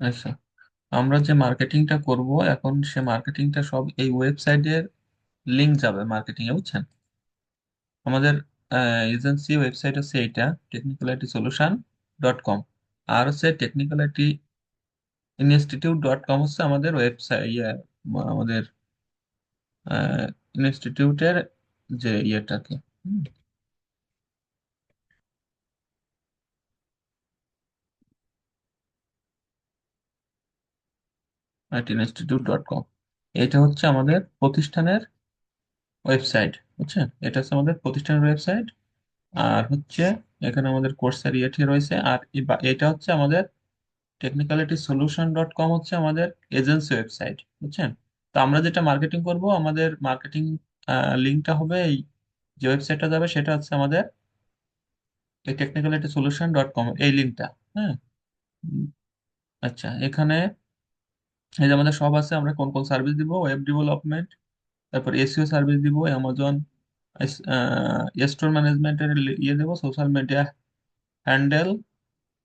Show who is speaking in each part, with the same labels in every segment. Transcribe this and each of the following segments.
Speaker 1: আচ্ছা, আমরা যে মার্কেটিংটা করব এখন, সে মার্কেটিংটা সব এই ওয়েবসাইটের লিংক যাবে মার্কেটিং এ, বুঝছেন? আমাদের এজেন্সি ওয়েবসাইট হচ্ছে এইটা, technicalitySolution.com। আর হচ্ছে technicalityinstitute.com হচ্ছে আমাদের ওয়েবসাইট, আমাদের ইনস্টিটিউটের যে ইয়েটাকে, itinstitute.com। এটা হচ্ছে আমাদের প্রতিষ্ঠানের ওয়েবসাইট, বুঝছেন? এটা হচ্ছে আমাদের প্রতিষ্ঠানের ওয়েবসাইট। আর হচ্ছে এখানে আমাদের কোর্সের ইয়েটি রয়েছে। আর এটা হচ্ছে আমাদের technicalitysolution.com হচ্ছে আমাদের এজেন্সি ওয়েবসাইট, বুঝছেন? তো আমরা যেটা মার্কেটিং করব, আমাদের মার্কেটিং লিঙ্কটা হবে এই যে ওয়েবসাইটটা যাবে, সেটা হচ্ছে আমাদের এই technicalitysolution.com এই লিঙ্কটা। হ্যাঁ। উম, আচ্ছা, এখানে এই যে আমাদের সব আছে, আমরা কোন কোন সার্ভিস দিব: ওয়েব ডেভেলপমেন্ট, তারপর এসইও সার্ভিস দিব, অ্যামাজন স্টোর ম্যানেজমেন্টের ইয়ে দেবো, social media handle,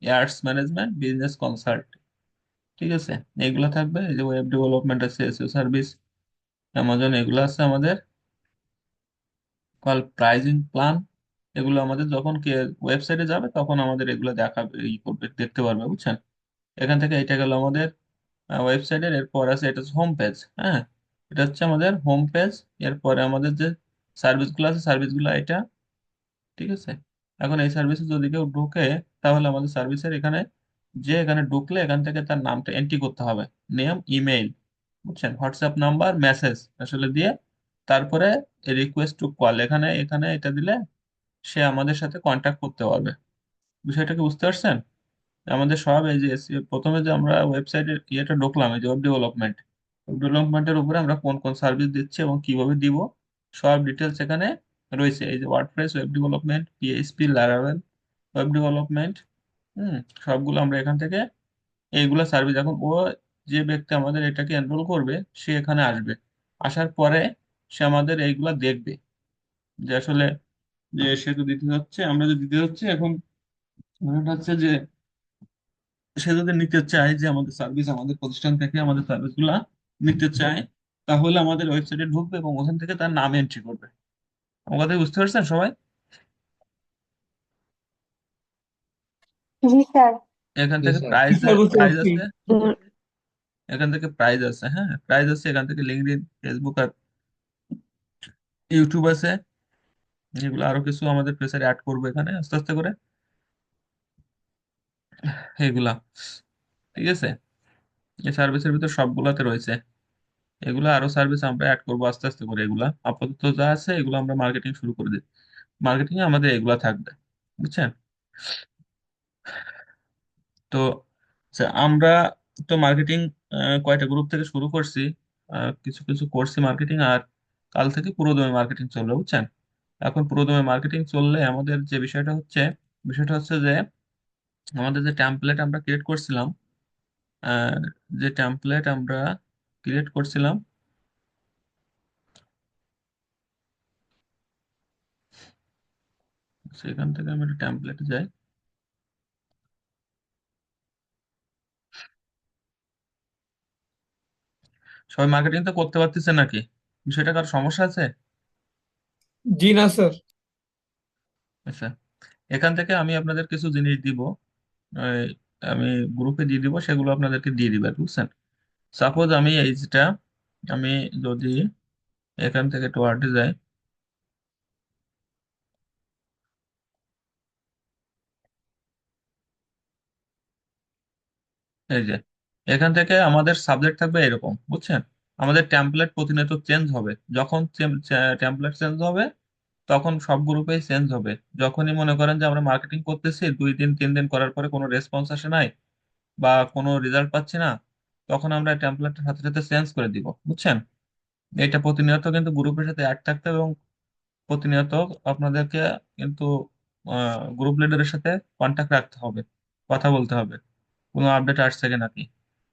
Speaker 1: ads management, business consult. ঠিক আছে, এগুলো থাকবে। এই যে ওয়েব ডেভেলপমেন্ট আছে, এসইও সার্ভিস, অ্যামাজন, এগুলো আছে আমাদের। কল প্রাইজিং প্ল্যান, এগুলো আমাদের যখন কে ওয়েবসাইটে যাবে তখন আমাদের এগুলো দেখাবে, করবে, দেখতে পারবে, বুঝছেন? এখান থেকে এটা গেল আমাদের ওয়েবসাইটের। এরপর আছে এটা হোম পেজ। হ্যাঁ, এটা হচ্ছে আমাদের হোম পেজ। এরপরে আমাদের যে সার্ভিসগুলো আছে, সার্ভিসগুলো এটা। ঠিক আছে, এখন এই সার্ভিসে যদি কেউ ঢুকে, তাহলে আমাদের সার্ভিসের এখানে, যে এখানে ঢুকলে এখান থেকে তার নামটা এন্ট্রি করতে হবে, নেম, ইমেইল, বুঝছেন, হোয়াটসঅ্যাপ নাম্বার, মেসেজ আসলে দিয়ে, তারপরে রিকোয়েস্ট টু কল, এখানে এখানে এটা দিলে সে আমাদের সাথে কন্ট্যাক্ট করতে পারবে। বিষয়টা কি বুঝতে পারছেন? আমাদের সব এই যে প্রথমে যে আমরা ওয়েবসাইটের ইয়েটা ঢুকলাম, এই যে ওয়েব ডেভেলপমেন্ট, ওয়েব ডেভেলপমেন্টের উপরে আমরা কোন কোন সার্ভিস দিচ্ছি এবং কিভাবে দিব, সব ডিটেলস এখানে রয়েছে। এই যে WordPress web development, PHP, Laravel web development, hmm, সবগুলো আমরা এখান থেকে, এইগুলা সার্ভিস এখন ও, যে ব্যক্তি আমাদের এটাকে এনরোল করবে, সে এখানে আসবে। আসার পরে সে আমাদের এইগুলা দেখবে, যে আসলে যে সে তো দিতে যাচ্ছে, আমরা যে দিতে যাচ্ছি এখন, ব্যাপারটা হচ্ছে যে সে যদি নিতে চায়, যে আমাদের সার্ভিস, আমাদের প্রতিষ্ঠান থেকে আমাদের সার্ভিসগুলা নিতে চায়, তাহলে আমাদের ওয়েবসাইটে ঢুকবে এবং ওখান থেকে তার নাম এন্ট্রি করবে। আমার কথা বুঝতে পারছেন সবাই?
Speaker 2: জি স্যার।
Speaker 1: এখান
Speaker 3: জি
Speaker 1: থেকে
Speaker 3: স্যার।
Speaker 1: প্রাইস,
Speaker 2: স্যার বুঝতে
Speaker 1: প্রাইস
Speaker 2: পারছি।
Speaker 1: আছে। এখান থেকে প্রাইস আছে, হ্যাঁ, প্রাইস আছে। এখান থেকে লিঙ্কডইন, ফেসবুক আর ইউটিউব আছে। এগুলো আরো কিছু আমাদের পেজে অ্যাড করবো এখানে আস্তে আস্তে করে, এগুলা। ঠিক আছে, এই সার্ভিসের ভিতর সবগুলাতে রয়েছে। এগুলা আরো সার্ভিস আমরা অ্যাড করবো আস্তে আস্তে করে। এগুলা আপাতত যা আছে, এগুলো আমরা মার্কেটিং শুরু করে দিই। মার্কেটিং এ আমাদের এগুলা থাকবে, বুঝছেন? তো আচ্ছা, আমরা তো মার্কেটিং কয়টা গ্রুপ থেকে শুরু করছি, কিছু কিছু করছি মার্কেটিং। আর কাল থেকে পুরোদমে মার্কেটিং চলবে, বুঝছেন? এখন পুরোদমে মার্কেটিং চললে আমাদের যে বিষয়টা হচ্ছে যে আমাদের যে টেমপ্লেট আমরা ক্রিয়েট করছিলাম, আহ, যে টেমপ্লেট আমরা ক্রিয়েট করছিলাম, সেখান থেকে আমি একটা টেমপ্লেটে যাই। সবাই মার্কেটিং তো করতে পারতেছে নাকি? বিষয়টা কার সমস্যা আছে?
Speaker 2: জি না স্যার।
Speaker 1: আচ্ছা, এখান থেকে আমি আপনাদের কিছু জিনিস দিব, এই, আমি গ্রুপে দিয়ে দিব, সেগুলো আপনাদেরকে দিয়ে দিবে, বুঝছেন? সাপোজ আমি এইটা, আমি যদি এখান থেকে একটু ওয়ার্ডে যাই, এই যে এখান থেকে আমাদের সাবজেক্ট থাকবে এরকম, বুঝছেন? আমাদের টেমপ্লেট প্রতিনিয়ত চেঞ্জ হবে। যখন টেমপ্লেট চেঞ্জ হবে, তখন সব গ্রুপেই চেঞ্জ হবে। যখনই মনে করেন যে আমরা মার্কেটিং করতেছি, 2 দিন 3 দিন করার পরে কোনো রেসপন্স আসে নাই বা কোনো রেজাল্ট পাচ্ছি না, তখন আমরা টেমপ্লেটের সাথে সাথে চেঞ্জ করে দিব, বুঝছেন? এটা প্রতিনিয়ত কিন্তু গ্রুপের সাথে অ্যাড থাকতে হবে, এবং প্রতিনিয়ত আপনাদেরকে কিন্তু গ্রুপ লিডারের সাথে কন্ট্যাক্ট রাখতে হবে, কথা বলতে হবে কোনো আপডেট আসছে কি নাকি।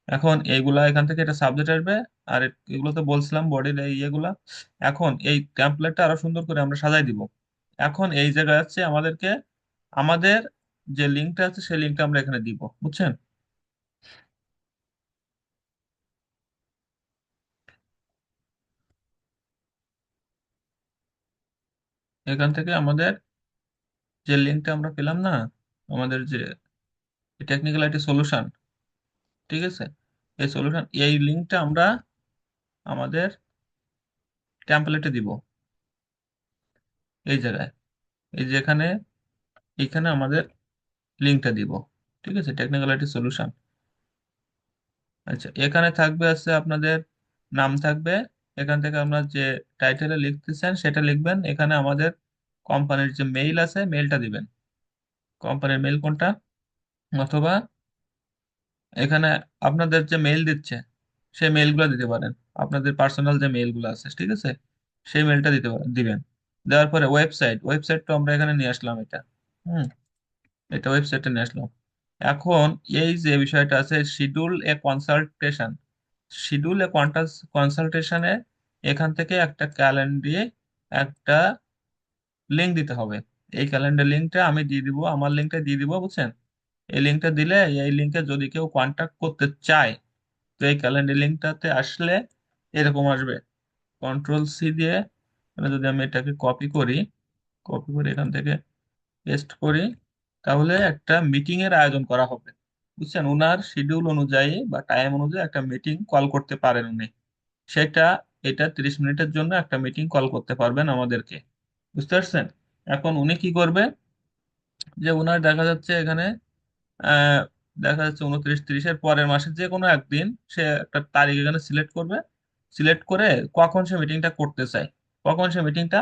Speaker 1: এখন এইগুলা এখান থেকে এটা সাবজেক্ট আসবে। আর এগুলো তো বলছিলাম বডির এই ইয়েগুলা। এখন এই টেমপ্লেটটা আরো সুন্দর করে আমরা সাজাই দিব। এখন এই জায়গায় আছে আমাদেরকে, আমাদের যে লিঙ্কটা আছে সেই লিঙ্কটা আমরা এখানে দিব, বুঝছেন? এখান থেকে আমাদের যে লিঙ্কটা আমরা পেলাম না, আমাদের যে টেকনিক্যাল আইটি সলিউশন, ঠিক আছে, এই সলিউশন এই লিঙ্কটা আমরা আমাদের টেমপ্লেটে দিব, এই জায়গায়, এই যেখানে, এইখানে আমাদের লিঙ্কটা দিব। ঠিক আছে, টেকনিক্যাল আইটি সলিউশন। আচ্ছা, এখানে থাকবে আছে আপনাদের নাম থাকবে। এখান থেকে আমরা যে টাইটেলে লিখতেছেন সেটা লিখবেন। এখানে আমাদের কোম্পানির যে মেইল আছে মেইলটা দিবেন, কোম্পানির মেইল কোনটা, অথবা এখানে আপনাদের যে মেইল দিচ্ছে সেই মেইলগুলো দিতে পারেন। আপনাদের পার্সোনাল যে মেইলগুলো আছে, ঠিক আছে, সেই মেইলটা দিবেন। দেওয়ার পরে ওয়েবসাইটটা আমরা এখানে নিয়ে আসলাম, এটা, হুম, এটা ওয়েবসাইটে নিয়ে আসলাম। এখন এই যে বিষয়টা আছে, শিডিউল এ কনসালটেশন, শিডিউল এ কনসালটেশনে এখান থেকে একটা ক্যালেন্ডারে একটা লিঙ্ক দিতে হবে। এই ক্যালেন্ডার লিঙ্কটা আমি দিয়ে দিব, আমার লিঙ্কটা দিয়ে দিব, বুঝছেন। এই লিঙ্কটা দিলে এই লিঙ্কে যদি কেউ কন্ট্যাক্ট করতে চায়, তো এই ক্যালেন্ডার লিঙ্কটাতে আসলে এরকম আসবে, কন্ট্রোল C দিয়ে, মানে যদি আমি এটাকে কপি করে এখান থেকে পেস্ট করি, তাহলে একটা মিটিং এর আয়োজন করা হবে, বুঝছেন। ওনার শিডিউল অনুযায়ী বা টাইম অনুযায়ী একটা মিটিং কল করতে পারেন উনি, সেটা, এটা 30 মিনিটের জন্য একটা মিটিং কল করতে পারবেন আমাদেরকে, বুঝতে পারছেন। এখন উনি কি করবে, যে ওনার দেখা যাচ্ছে এখানে আহ দেখা যাচ্ছে 29-30-এর পরের মাসের যে কোনো একদিন সে একটা তারিখ এখানে সিলেক্ট করবে। সিলেক্ট করে কখন সে মিটিংটা করতে চায়, কখন সে মিটিংটা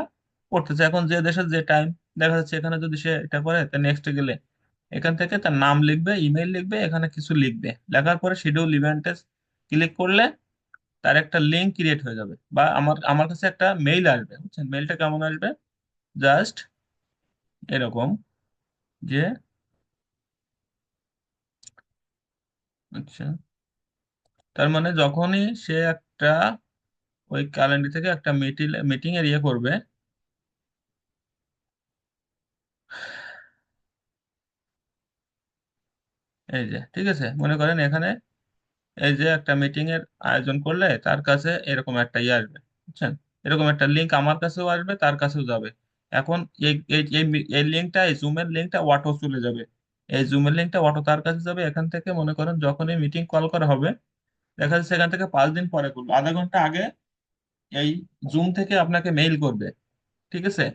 Speaker 1: করতে চায়, এখন যে দেশের যে টাইম, দেখা যাচ্ছে এখানে যদি সে এটা করে, তার নেক্সট গেলে এখান থেকে তার নাম লিখবে, ইমেল লিখবে, এখানে কিছু লিখবে, লেখার পরে শিডিউল ইভেন্টে ক্লিক করলে তার একটা লিঙ্ক ক্রিয়েট হয়ে যাবে, বা আমার আমার কাছে একটা মেইল আসবে, বুঝছেন। মেইলটা কেমন আসবে, জাস্ট এরকম, যে, আচ্ছা, তার মানে যখনই সে একটা ওই ক্যালেন্ডার থেকে একটা মিটিং এর ইয়ে করবে, এই যে, ঠিক আছে, মনে করেন এখানে এই যে একটা মিটিং এর আয়োজন করলে তার কাছে এরকম একটা ইয়ে আসবে, বুঝছেন, এরকম একটা লিঙ্ক আমার কাছেও আসবে, তার কাছেও যাবে। এখন এই এই এই এই লিঙ্কটা, এই জুমের লিঙ্কটা অটো চলে যাবে, এই জুমের লিঙ্কটা অটো তার কাছে যাবে। এখান থেকে মনে করেন যখন এই মিটিং কল করা হবে, দেখা যাচ্ছে এখান থেকে 5 দিন পরে করবে, আধা ঘন্টা আগে এই জুম থেকে আপনাকে মেইল করবে, ঠিক আছে।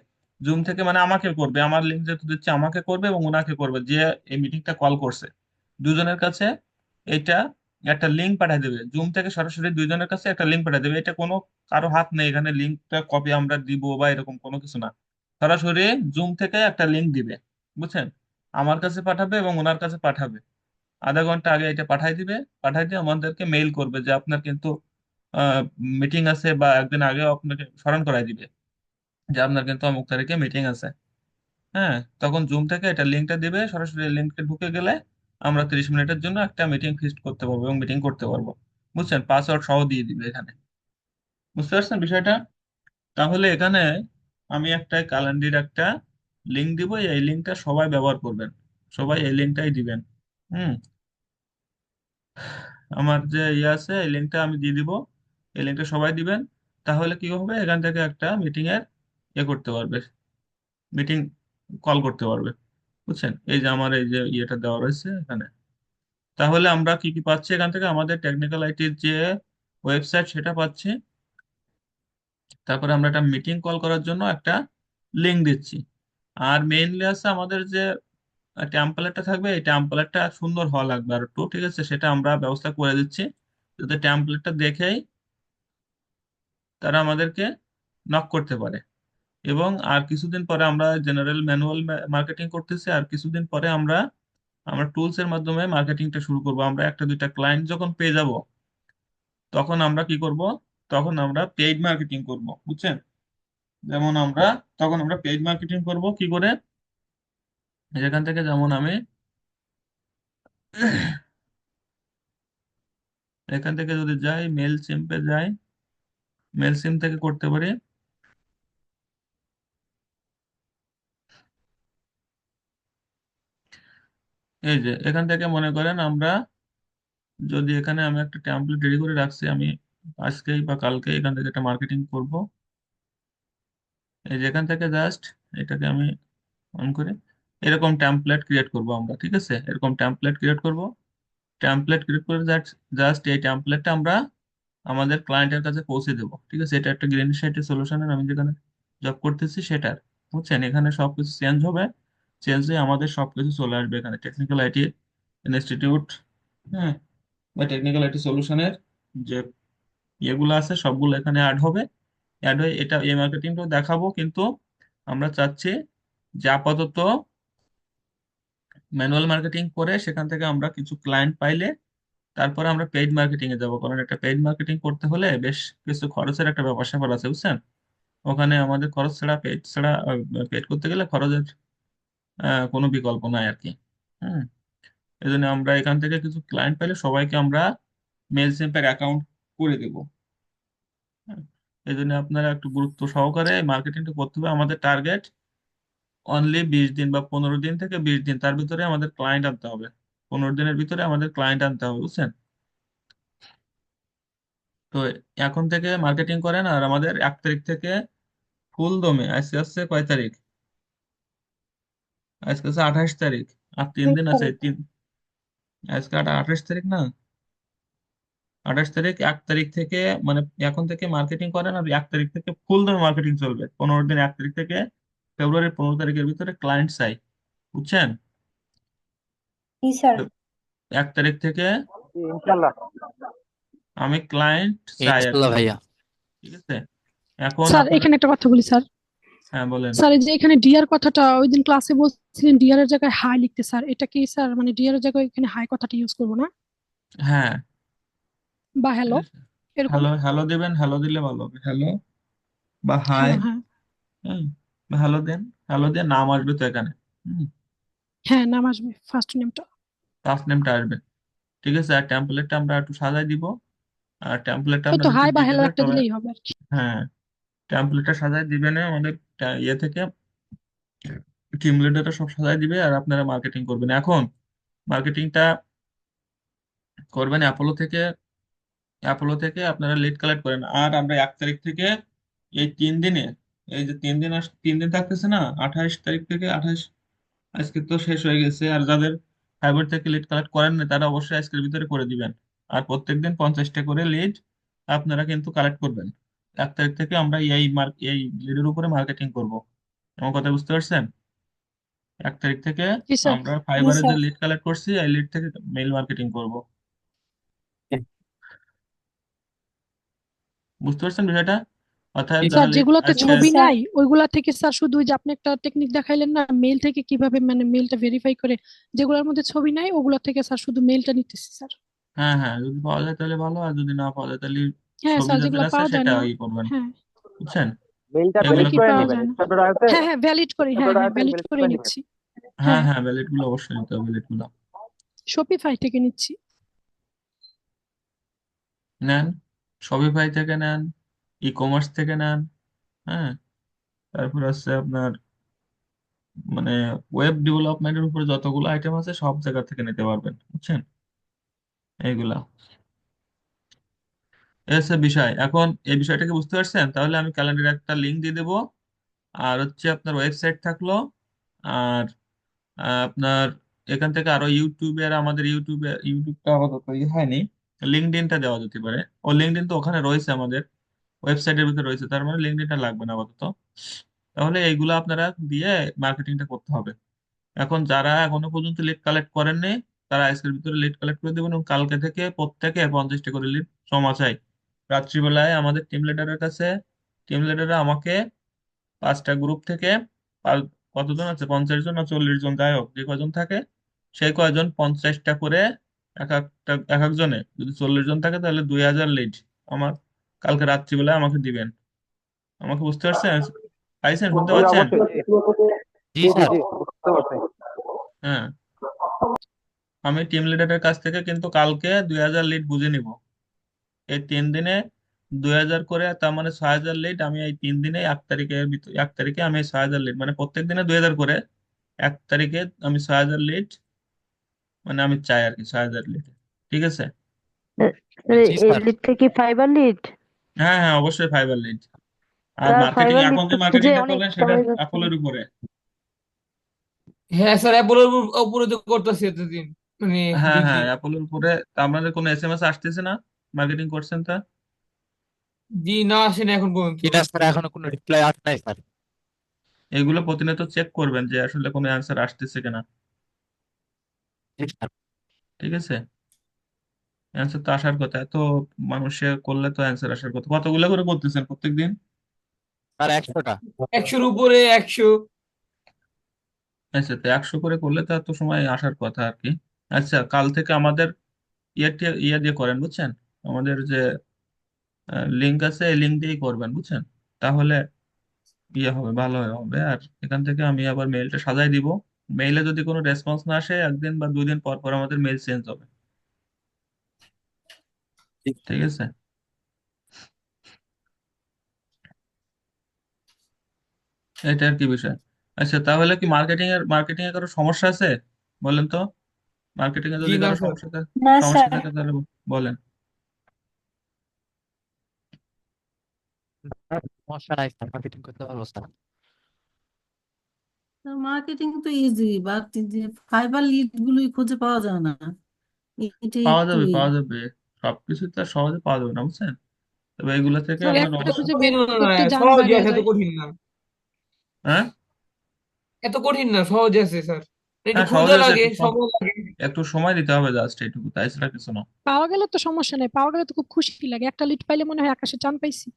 Speaker 1: জুম থেকে মানে আমাকে করবে, আমার লিঙ্ক যেহেতু দিচ্ছে আমাকে করবে এবং ওনাকে করবে, যে এই মিটিংটা কল করছে, দুজনের কাছে এটা একটা লিঙ্ক পাঠিয়ে দেবে। জুম থেকে সরাসরি দুইজনের কাছে একটা লিঙ্ক পাঠিয়ে দেবে, এটা কোনো কারো হাত নেই এখানে লিঙ্কটা কপি আমরা দিব বা এরকম কোনো কিছু না। সরাসরি জুম থেকে একটা লিঙ্ক দিবে, বুঝছেন, আমার কাছে পাঠাবে এবং ওনার কাছে পাঠাবে। আধা ঘন্টা আগে এটা পাঠাই দিবে, পাঠাই দিয়ে আমাদেরকে মেইল করবে যে আপনার কিন্তু মিটিং আছে, বা একদিন আগেও আপনাকে স্মরণ করাই দিবে যে আপনার কিন্তু অমুক তারিখে মিটিং আছে। হ্যাঁ, তখন জুম থেকে এটা লিঙ্কটা দিবে, সরাসরি লিঙ্কে ঢুকে গেলে আমরা 30 মিনিটের জন্য একটা মিটিং ফিক্সড করতে পারবো এবং মিটিং করতে পারবো, বুঝছেন, পাসওয়ার্ড সহ দিয়ে দিবে এখানে, বুঝতে পারছেন বিষয়টা। তাহলে এখানে আমি একটা ক্যালেন্ডার একটা লিঙ্ক দিব, এই লিঙ্কটা সবাই ব্যবহার করবেন, সবাই এই লিঙ্কটাই দিবেন। হুম, আমার যে ইয়ে আছে এই লিঙ্কটা আমি দিয়ে দিব, এই লিঙ্কটা সবাই দিবেন। তাহলে কি হবে, এখান থেকে একটা মিটিং এর ইয়ে করতে পারবে, মিটিং কল করতে পারবে, বুঝছেন। এই যে আমার এই যে ইয়েটা দেওয়া রয়েছে এখানে, তাহলে আমরা কি কি পাচ্ছি এখান থেকে, আমাদের টেকনিক্যাল আইটির যে ওয়েবসাইট সেটা পাচ্ছি, তারপরে আমরা একটা মিটিং কল করার জন্য একটা লিঙ্ক দিচ্ছি। আর মেইনলি আছে আমাদের যে টেম্পলেটটা থাকবে, এই টেম্পলেটটা সুন্দর হওয়া লাগবে আর একটু, ঠিক আছে, সেটা আমরা ব্যবস্থা করে দিচ্ছি, যাতে টেম্পলেটটা দেখেই তারা আমাদেরকে নক করতে পারে। এবং আর কিছুদিন পরে আমরা জেনারেল ম্যানুয়াল মার্কেটিং করতেছি, আর কিছুদিন পরে আমরা আমরা টুলস এর মাধ্যমে মার্কেটিংটা শুরু করব। আমরা একটা দুইটা ক্লায়েন্ট যখন পেয়ে যাব, তখন আমরা কি করব, তখন আমরা পেইড মার্কেটিং করব, বুঝছেন। যেমন আমরা তখন আমরা পেইড মার্কেটিং করব কি করে, যেখান থেকে যেমন আমি এখান থেকে যদি যাই, মেল সিম্পে যাই, মেল সিম থেকে করতে পারি। এই যে এখান থেকে মনে করেন আমরা যদি এখানে আমি একটা টেমপ্লেট রেডি করে রাখছি, আমি আজকেই বা কালকে এখান থেকে একটা মার্কেটিং করব। এই যেখান থেকে জাস্ট এটাকে আমি অন করে এরকম টেমপ্লেট ক্রিয়েট করব আমরা, ঠিক আছে? এরকম টেমপ্লেট ক্রিয়েট করব। টেমপ্লেট ক্রিয়েট করে জাস্ট জাস্ট এই টেমপ্লেটটা আমরা আমাদের ক্লায়েন্টের কাছে পৌঁছে দেবো, ঠিক আছে? এটা একটা গ্রিন সাইটের সলিউশনের আমি যেখানে জব করতেছি সেটার, বুঝছেন? এখানে সবকিছু চেঞ্জ হবে, চেঞ্জ হয়ে আমাদের সবকিছু চলে আসবে এখানে টেকনিক্যাল আইটি ইনস্টিটিউট, হ্যাঁ, বা টেকনিক্যাল আইটি সলিউশনের যে ইয়েগুলো আছে সবগুলো এখানে অ্যাড হবে। অ্যাড হয়ে এটা এই মার্কেটিংটাও দেখাবো, কিন্তু আমরা চাচ্ছি যে আপাতত ম্যানুয়াল মার্কেটিং করে সেখান থেকে আমরা কিছু ক্লায়েন্ট পাইলে তারপরে আমরা পেইড মার্কেটিং এ যাবো, কারণ একটা পেইড মার্কেটিং করতে হলে বেশ কিছু খরচের একটা ব্যাপার স্যাপার আছে, বুঝছেন? ওখানে আমাদের খরচ ছাড়া পেইড ছাড়া পেইড করতে গেলে খরচের কোনো বিকল্প নাই আর কি। হুম, এই জন্য আমরা এখান থেকে কিছু ক্লায়েন্ট পাইলে সবাইকে আমরা মেল সিম্পের অ্যাকাউন্ট করে দেবো। হ্যাঁ, এই জন্য আপনারা একটু গুরুত্ব সহকারে মার্কেটিংটা করতে হবে। আমাদের টার্গেট অনলি 20 দিন বা 15 দিন থেকে 20 দিন, তার ভিতরে আমাদের ক্লায়েন্ট আনতে হবে। 15 দিনের ভিতরে আমাদের ক্লায়েন্ট আনতে হবে, বুঝছেন? তো এখন থেকে মার্কেটিং করেন, আর আমাদের 1 তারিখ থেকে ফুল দমে, আজকে আসছে কয় তারিখ? আজকে আছে 28 তারিখ। আর 3 দিন আছে,
Speaker 3: 28 তারিখ।
Speaker 1: আজকে 28 তারিখ না? 28 তারিখ, 1 তারিখ থেকে, মানে এখন থেকে মার্কেটিং করেন, আর 1 তারিখ থেকে ফুল দমে মার্কেটিং চলবে 15 দিন। 1 তারিখ থেকে ফেব্রুয়ারির 15 তারিখের ভিতরে ক্লায়েন্ট চাই, বুঝছেন?
Speaker 3: জি স্যার।
Speaker 1: তো 1 তারিখ থেকে
Speaker 4: ইনশাল্লাহ।
Speaker 1: আমি ক্লায়েন্ট চাই আর
Speaker 5: ইনশাল্লাহ
Speaker 1: কি,
Speaker 5: ভাইয়া।
Speaker 1: ঠিক আছে? এখন
Speaker 6: স্যার
Speaker 1: আপনারা,
Speaker 6: এখানে একটা কথা বলি স্যার।
Speaker 1: হ্যাঁ বলেন।
Speaker 6: স্যার এই যে এখানে ডিয়ার কথাটা ওই দিন ক্লাসে বলছিলেন ডিয়ার এর জায়গায় হাই লিখতে, স্যার এটা কি স্যার মানে ডিয়ার এর জায়গায় এখানে হাই কথাটা ইউজ করবো না,
Speaker 1: হ্যাঁ,
Speaker 6: বা হ্যালো এরকম?
Speaker 1: হ্যালো হ্যালো দিবেন, হ্যালো দিলে ভালো হবে, হ্যালো বা হাই।
Speaker 6: হ্যালো, হ্যাঁ।
Speaker 1: হুম, হ্যালো দেন, হ্যালো দিয়ে নাম আসবে তো এখানে। হুম,
Speaker 6: হ্যাঁ, নাম আসবে, ফার্স্ট নেমটা।
Speaker 1: ফার্স্ট নেমটা আসবে, ঠিক আছে? আর টেমপ্লেটটা আমরা একটু সাজাই দিব। আর টেমপ্লেটটা
Speaker 6: ওই তো
Speaker 1: আপনাদেরকে
Speaker 6: হাই বা
Speaker 1: দিয়ে
Speaker 6: হ্যালো
Speaker 1: দিবে
Speaker 6: একটা
Speaker 1: তবে।
Speaker 6: দিলেই হবে আর কি।
Speaker 1: হ্যাঁ, টেমপ্লেটটা সাজাই দিবে না আমাদের ইয়ে থেকে, টিম লিডাররা সব সাজাই দিবে, আর আপনারা মার্কেটিং করবেন। এখন মার্কেটিংটা করবেন অ্যাপোলো থেকে। অ্যাপোলো থেকে আপনারা লিড কালেক্ট করেন, আর আমরা 1 তারিখ থেকে এই 3 দিনে, এই যে 3 দিন 3 দিন থাকতেছে না, 28 তারিখ থেকে 28, আজকে তো শেষ হয়ে গেছে। আর যাদের ফাইবার থেকে লিড কালেক্ট করেন না তারা অবশ্যই আজকের ভিতরে করে দিবেন। আর প্রত্যেকদিন 50টা করে লিড আপনারা কিন্তু কালেক্ট করবেন। 1 তারিখ থেকে আমরা এই লিডের উপরে মার্কেটিং করব। আমার কথা বুঝতে পারছেন? 1 তারিখ থেকে
Speaker 6: জি স্যার।
Speaker 1: আমরা
Speaker 3: জি
Speaker 1: ফাইবারে যে
Speaker 3: স্যার।
Speaker 1: লিড কালেক্ট করছি এই লিড থেকে মেইল মার্কেটিং করব। বুঝতে পারছেন বিষয়টা? অর্থাৎ
Speaker 5: জি
Speaker 1: যারা
Speaker 6: স্যার
Speaker 1: লিড
Speaker 6: যেগুলোতে
Speaker 1: আজকে,
Speaker 3: জি
Speaker 6: ছবি
Speaker 3: স্যার।
Speaker 6: নাই ওইগুলা থেকে স্যার শুধু ওই যে আপনি একটা টেকনিক দেখাইলেন না মেল থেকে কিভাবে মানে মেলটা ভেরিফাই করে, যেগুলোর মধ্যে ছবি নাই ওগুলা থেকে স্যার শুধু মেলটা নিতেছি স্যার।
Speaker 1: হ্যাঁ হ্যাঁ, যদি পাওয়া যায় তাহলে ভালো, আর যদি না পাওয়া যায় তাহলে
Speaker 6: হ্যাঁ
Speaker 1: ছবি
Speaker 6: স্যার,
Speaker 1: যাদের
Speaker 6: যেগুলো
Speaker 1: আছে
Speaker 6: পাওয়া যায়
Speaker 1: সেটা
Speaker 6: না।
Speaker 1: ই করবেন,
Speaker 6: হ্যাঁ,
Speaker 1: বুঝছেন?
Speaker 4: মেইলটা
Speaker 1: এগুলো
Speaker 4: ভ্যালিড
Speaker 6: অনেকেই
Speaker 4: করে
Speaker 6: পাওয়া
Speaker 4: নেবেন,
Speaker 6: যায় না।
Speaker 4: ছোটটা আছে,
Speaker 6: হ্যাঁ হ্যাঁ, ভ্যালিড করে, হ্যাঁ
Speaker 4: ছোটটা
Speaker 6: হ্যাঁ
Speaker 4: আছে
Speaker 6: ভ্যালিড
Speaker 4: ভ্যালিড
Speaker 6: করে
Speaker 4: করে নেবেন।
Speaker 6: নিচ্ছি।
Speaker 1: হ্যাঁ
Speaker 6: হ্যাঁ,
Speaker 1: হ্যাঁ, ভ্যালিড গুলো অবশ্যই নিতে হবে, ভ্যালিড গুলো
Speaker 6: শপিফাই থেকে নিচ্ছি।
Speaker 1: নেন, শপিফাই থেকে নেন, ই কমার্স থেকে নেন, হ্যাঁ। তারপর আছে আপনার মানে ওয়েব ডেভেলপমেন্টের উপরে যতগুলো আইটেম আছে সব জায়গা থেকে নিতে পারবেন, বুঝছেন? এইগুলা, এই হচ্ছে বিষয়। এখন এই বিষয়টাকে বুঝতে পারছেন? তাহলে আমি ক্যালেন্ডারে একটা লিংক দিয়ে দেবো। আর হচ্ছে আপনার ওয়েবসাইট থাকলো। আর আপনার এখান থেকে আরো ইউটিউবের, আমাদের ইউটিউবটা আপাতত হয়নি, লিঙ্কডইনটা দেওয়া যেতে পারে। ও লিঙ্কডইন তো ওখানে রয়েছে, আমাদের ওয়েবসাইটের ভিতরে রয়েছে, তার মানে লিঙ্কডইনটা লাগবে না আপাতত। তাহলে এইগুলো আপনারা দিয়ে মার্কেটিংটা করতে হবে। এখন যারা এখনো পর্যন্ত লিড কালেক্ট করেননি তারা আজকের ভিতরে লিড কালেক্ট করে দেবেন, এবং কালকে থেকে প্রত্যেকে 50টা করে লিড জমা চাই। রাত্রিবেলায় আমাদের টিম লিডারের কাছে, টিম লিডাররা আমাকে 5টা গ্রুপ থেকে, কতজন আছে, 50 জন না 40 জন, যাই হোক যে কয়জন থাকে সেই কয়জন 50টা করে, এক একজনে যদি 40 জন থাকে তাহলে 2000 লিড আমার কালকে রাত্রিবেলায় আমাকে দিবেন। আমাকে বুঝতে পারছেন? পাইছেন, শুনতে
Speaker 4: জি
Speaker 1: পাচ্ছেন?
Speaker 4: অবশ্যই, জি
Speaker 5: জি
Speaker 4: জি জি
Speaker 5: স্যার।
Speaker 4: জি, বুঝতে পারছি।
Speaker 1: হ্যাঁ, আমি টিম লিডারের কাছ থেকে কিন্তু কালকে 2000 লিড বুঝে নিব। এই 3 দিনে 2000 করে, তার মানে 6000 লিড আমি এই 3 দিনে, 1 তারিখে আমি 6000 লিড, মানে প্রত্যেক দিনে 2000 করে, 1 তারিখে আমি 6000 লিড, মানে আমি চাই আর কি 6000 লিড, ঠিক আছে?
Speaker 5: জি
Speaker 3: এই
Speaker 5: স্যার।
Speaker 3: লিডটা কি ফাইবার লিড?
Speaker 1: হ্যাঁ হ্যাঁ, অবশ্যই ফাইবার লিড। আর
Speaker 5: স্যার
Speaker 1: মার্কেটিং,
Speaker 5: ফাইবার লিড
Speaker 1: এখন যে
Speaker 5: তো খুঁজে
Speaker 1: মার্কেটিংটা
Speaker 5: অনেক
Speaker 1: করলেন সেটা
Speaker 5: সময় যাচ্ছে।
Speaker 1: অ্যাপলের উপরে।
Speaker 2: হ্যাঁ স্যার, অ্যাপলের উপরে তো করতেছি এতদিন, মানে
Speaker 1: হ্যাঁ
Speaker 5: আচ্ছা।
Speaker 1: হ্যাঁ,
Speaker 2: বিজি।
Speaker 1: অ্যাপলের উপরে। তা আপনাদের কোনো এসএমএস আসতেছে না মার্কেটিং করছেন তা?
Speaker 2: জি না, আসে না এখন পর্যন্ত।
Speaker 7: জি না স্যার, এখনো কোনো রিপ্লাই আসে নাই স্যার।
Speaker 1: এগুলো প্রতিনিয়ত চেক করবেন যে আসলে কোনো অ্যান্সার আসতেছে কিনা।
Speaker 7: জি স্যার।
Speaker 1: ঠিক আছে, অ্যান্সার তো আসার কথা, এত মানুষে করলে তো অ্যান্সার আসার কথা। কতগুলো করে করতেছেন প্রত্যেকদিন?
Speaker 7: স্যার 100টা।
Speaker 2: 100-র উপরে 100।
Speaker 1: আচ্ছা, তো 100 করে করলে তো এত সময় আসার কথা আর কি। আচ্ছা, কাল থেকে আমাদের ইয়ে দিয়ে করেন, বুঝছেন? আমাদের যে লিঙ্ক আছে এই লিঙ্ক দিয়েই করবেন, বুঝছেন? তাহলে ইয়ে হবে, ভালো হবে। আর এখান থেকে আমি আবার মেইলটা সাজাই দিব। মেইলে যদি কোনো রেসপন্স না আসে, 1 দিন বা 2 দিন পর পর আমাদের মেইল চেঞ্জ হবে।
Speaker 7: জি।
Speaker 1: ঠিক আছে, এটা আর কি বিষয়। আচ্ছা, তাহলে কি মার্কেটিং এর কারো সমস্যা আছে? বলেন তো। মার্কেটিং এ
Speaker 2: জি
Speaker 1: যদি
Speaker 2: না
Speaker 1: কারো
Speaker 2: স্যার।
Speaker 3: না
Speaker 1: সমস্যা
Speaker 3: স্যার।
Speaker 1: থাকে তাহলে বলেন।
Speaker 7: স্যার, সমস্যা নাই স্যার, মার্কেটিং করতে পারবো স্যার।
Speaker 8: মার্কেটিং তো ইজি, বাট যে ফাইবার লিড গুলোই খুঁজে পাওয়া যায় না, এটাই
Speaker 1: পাওয়া
Speaker 8: একটু
Speaker 1: যাবে, পাওয়া যাবে। সবকিছু তো আর সহজে পাওয়া যাবে না, বুঝছেন? তবে এগুলো থেকে
Speaker 6: স্যার
Speaker 1: আপনার
Speaker 6: একটা
Speaker 1: অবশ্যই।
Speaker 6: খুঁজে বের
Speaker 2: না,
Speaker 6: করতে
Speaker 2: সহজে
Speaker 6: ঝামেলা
Speaker 2: আছে, এত
Speaker 6: যায়।
Speaker 2: কঠিন না।
Speaker 1: হ্যাঁ
Speaker 2: এত কঠিন না, সহজে আছে স্যার। একটু
Speaker 1: হ্যাঁ,
Speaker 2: খুঁজে
Speaker 1: সহজে আছে,
Speaker 2: লাগে, সময় লাগে।
Speaker 1: একটু সময় দিতে হবে জাস্ট এইটুকু, তাই ছাড়া কিছু না।
Speaker 6: পাওয়া গেলে তো সমস্যা নেই, পাওয়া গেলে তো খুব খুশি লাগে, একটা লিড পাইলে মনে হয় আকাশে চাঁদ পাইছি।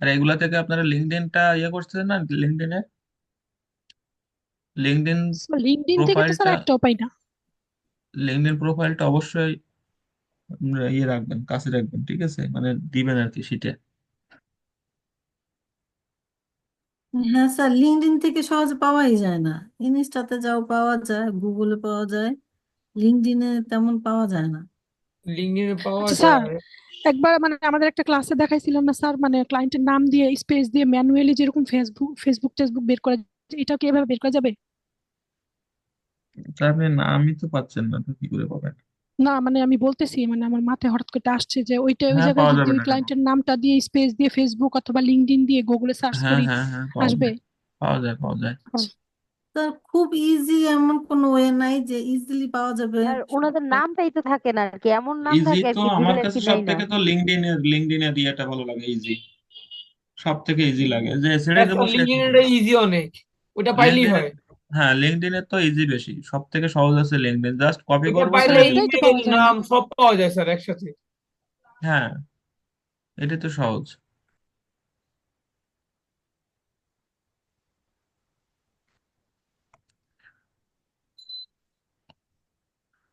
Speaker 1: আর এগুলা থেকে আপনারা লিঙ্কডইনটা ইয়ে করতেছেন না? লিঙ্কডইন
Speaker 6: লিঙ্কডইন থেকে তো স্যার
Speaker 1: প্রোফাইলটা
Speaker 6: একটাও পাই না।
Speaker 1: লিঙ্কডইন প্রোফাইলটা অবশ্যই ইয়ে রাখবেন, কাছে রাখবেন, ঠিক আছে? মানে দিবেন আর কি শীটে।
Speaker 8: হ্যাঁ স্যার, লিঙ্কডইন থেকে সহজে পাওয়াই যায় না। ইনস্টাতে যাও পাওয়া যায়, গুগলে পাওয়া যায়, লিঙ্কডইনে তেমন পাওয়া যায় না।
Speaker 2: লিঙ্কডইনে পাওয়া
Speaker 6: আচ্ছা স্যার,
Speaker 2: যায়।
Speaker 6: একবার মানে আমাদের একটা ক্লাসে দেখাইছিলাম না স্যার, মানে ক্লায়েন্টের নাম দিয়ে স্পেস দিয়ে ম্যানুয়ালি যেরকম ফেসবুক বের করা যায়, এটাও কি এভাবে বের করা যাবে?
Speaker 1: তা আপনি নামই তো পাচ্ছেন না, তো কি করে পাবেন?
Speaker 6: না মানে আমি বলতেছি, মানে আমার মাথায় হঠাৎ করে আসছে যে ওইটা ওই
Speaker 1: হ্যাঁ,
Speaker 6: জায়গায়
Speaker 1: পাওয়া
Speaker 6: যদি
Speaker 1: যাবে
Speaker 6: ওই
Speaker 1: না কেন?
Speaker 6: ক্লায়েন্টের নামটা দিয়ে স্পেস দিয়ে ফেসবুক অথবা লিঙ্কডইন দিয়ে গুগলে সার্চ
Speaker 1: হ্যাঁ
Speaker 6: করি,
Speaker 1: হ্যাঁ হ্যাঁ, পাওয়া
Speaker 6: আসবে?
Speaker 1: যায়, পাওয়া যায়, পাওয়া যায়।
Speaker 8: স্যার খুব ইজি এমন কোনো ওয়ে নাই যে ইজিলি পাওয়া যাবে।
Speaker 5: আর ওনাদের নামটাই তো থাকে না আর কি, এমন নাম
Speaker 1: ইজি
Speaker 5: থাকে আর
Speaker 1: তো
Speaker 5: কি
Speaker 1: আমার
Speaker 5: দিলে আর
Speaker 1: কাছে
Speaker 5: কি
Speaker 1: সব
Speaker 5: নাই না।
Speaker 1: থেকে তো লিঙ্কডইনের ইয়েটা ভালো লাগে, ইজি। সব থেকে ইজি লাগে, যে ছেড়ে
Speaker 2: হ্যাঁ
Speaker 1: দেবো
Speaker 2: স্যার,
Speaker 1: সে দিব।
Speaker 2: লিঙ্কডইনটা ইজি অনেক, ওটা পাইলেই
Speaker 1: লিঙ্কডইনে,
Speaker 2: হয়।
Speaker 1: হ্যাঁ লিঙ্কডইনে তো ইজি বেশি, সব থেকে সহজ আছে লিঙ্কডইন, জাস্ট কপি
Speaker 2: ওইটা
Speaker 1: করবো,
Speaker 6: স্যার
Speaker 2: পাইলে
Speaker 1: ছেড়ে দিব।
Speaker 6: ওইটাই তো
Speaker 2: ইমেল,
Speaker 6: পাওয়া যায় না।
Speaker 2: নাম সব পাওয়া যায় স্যার একসাথে।
Speaker 1: হ্যাঁ, এটা তো সহজ।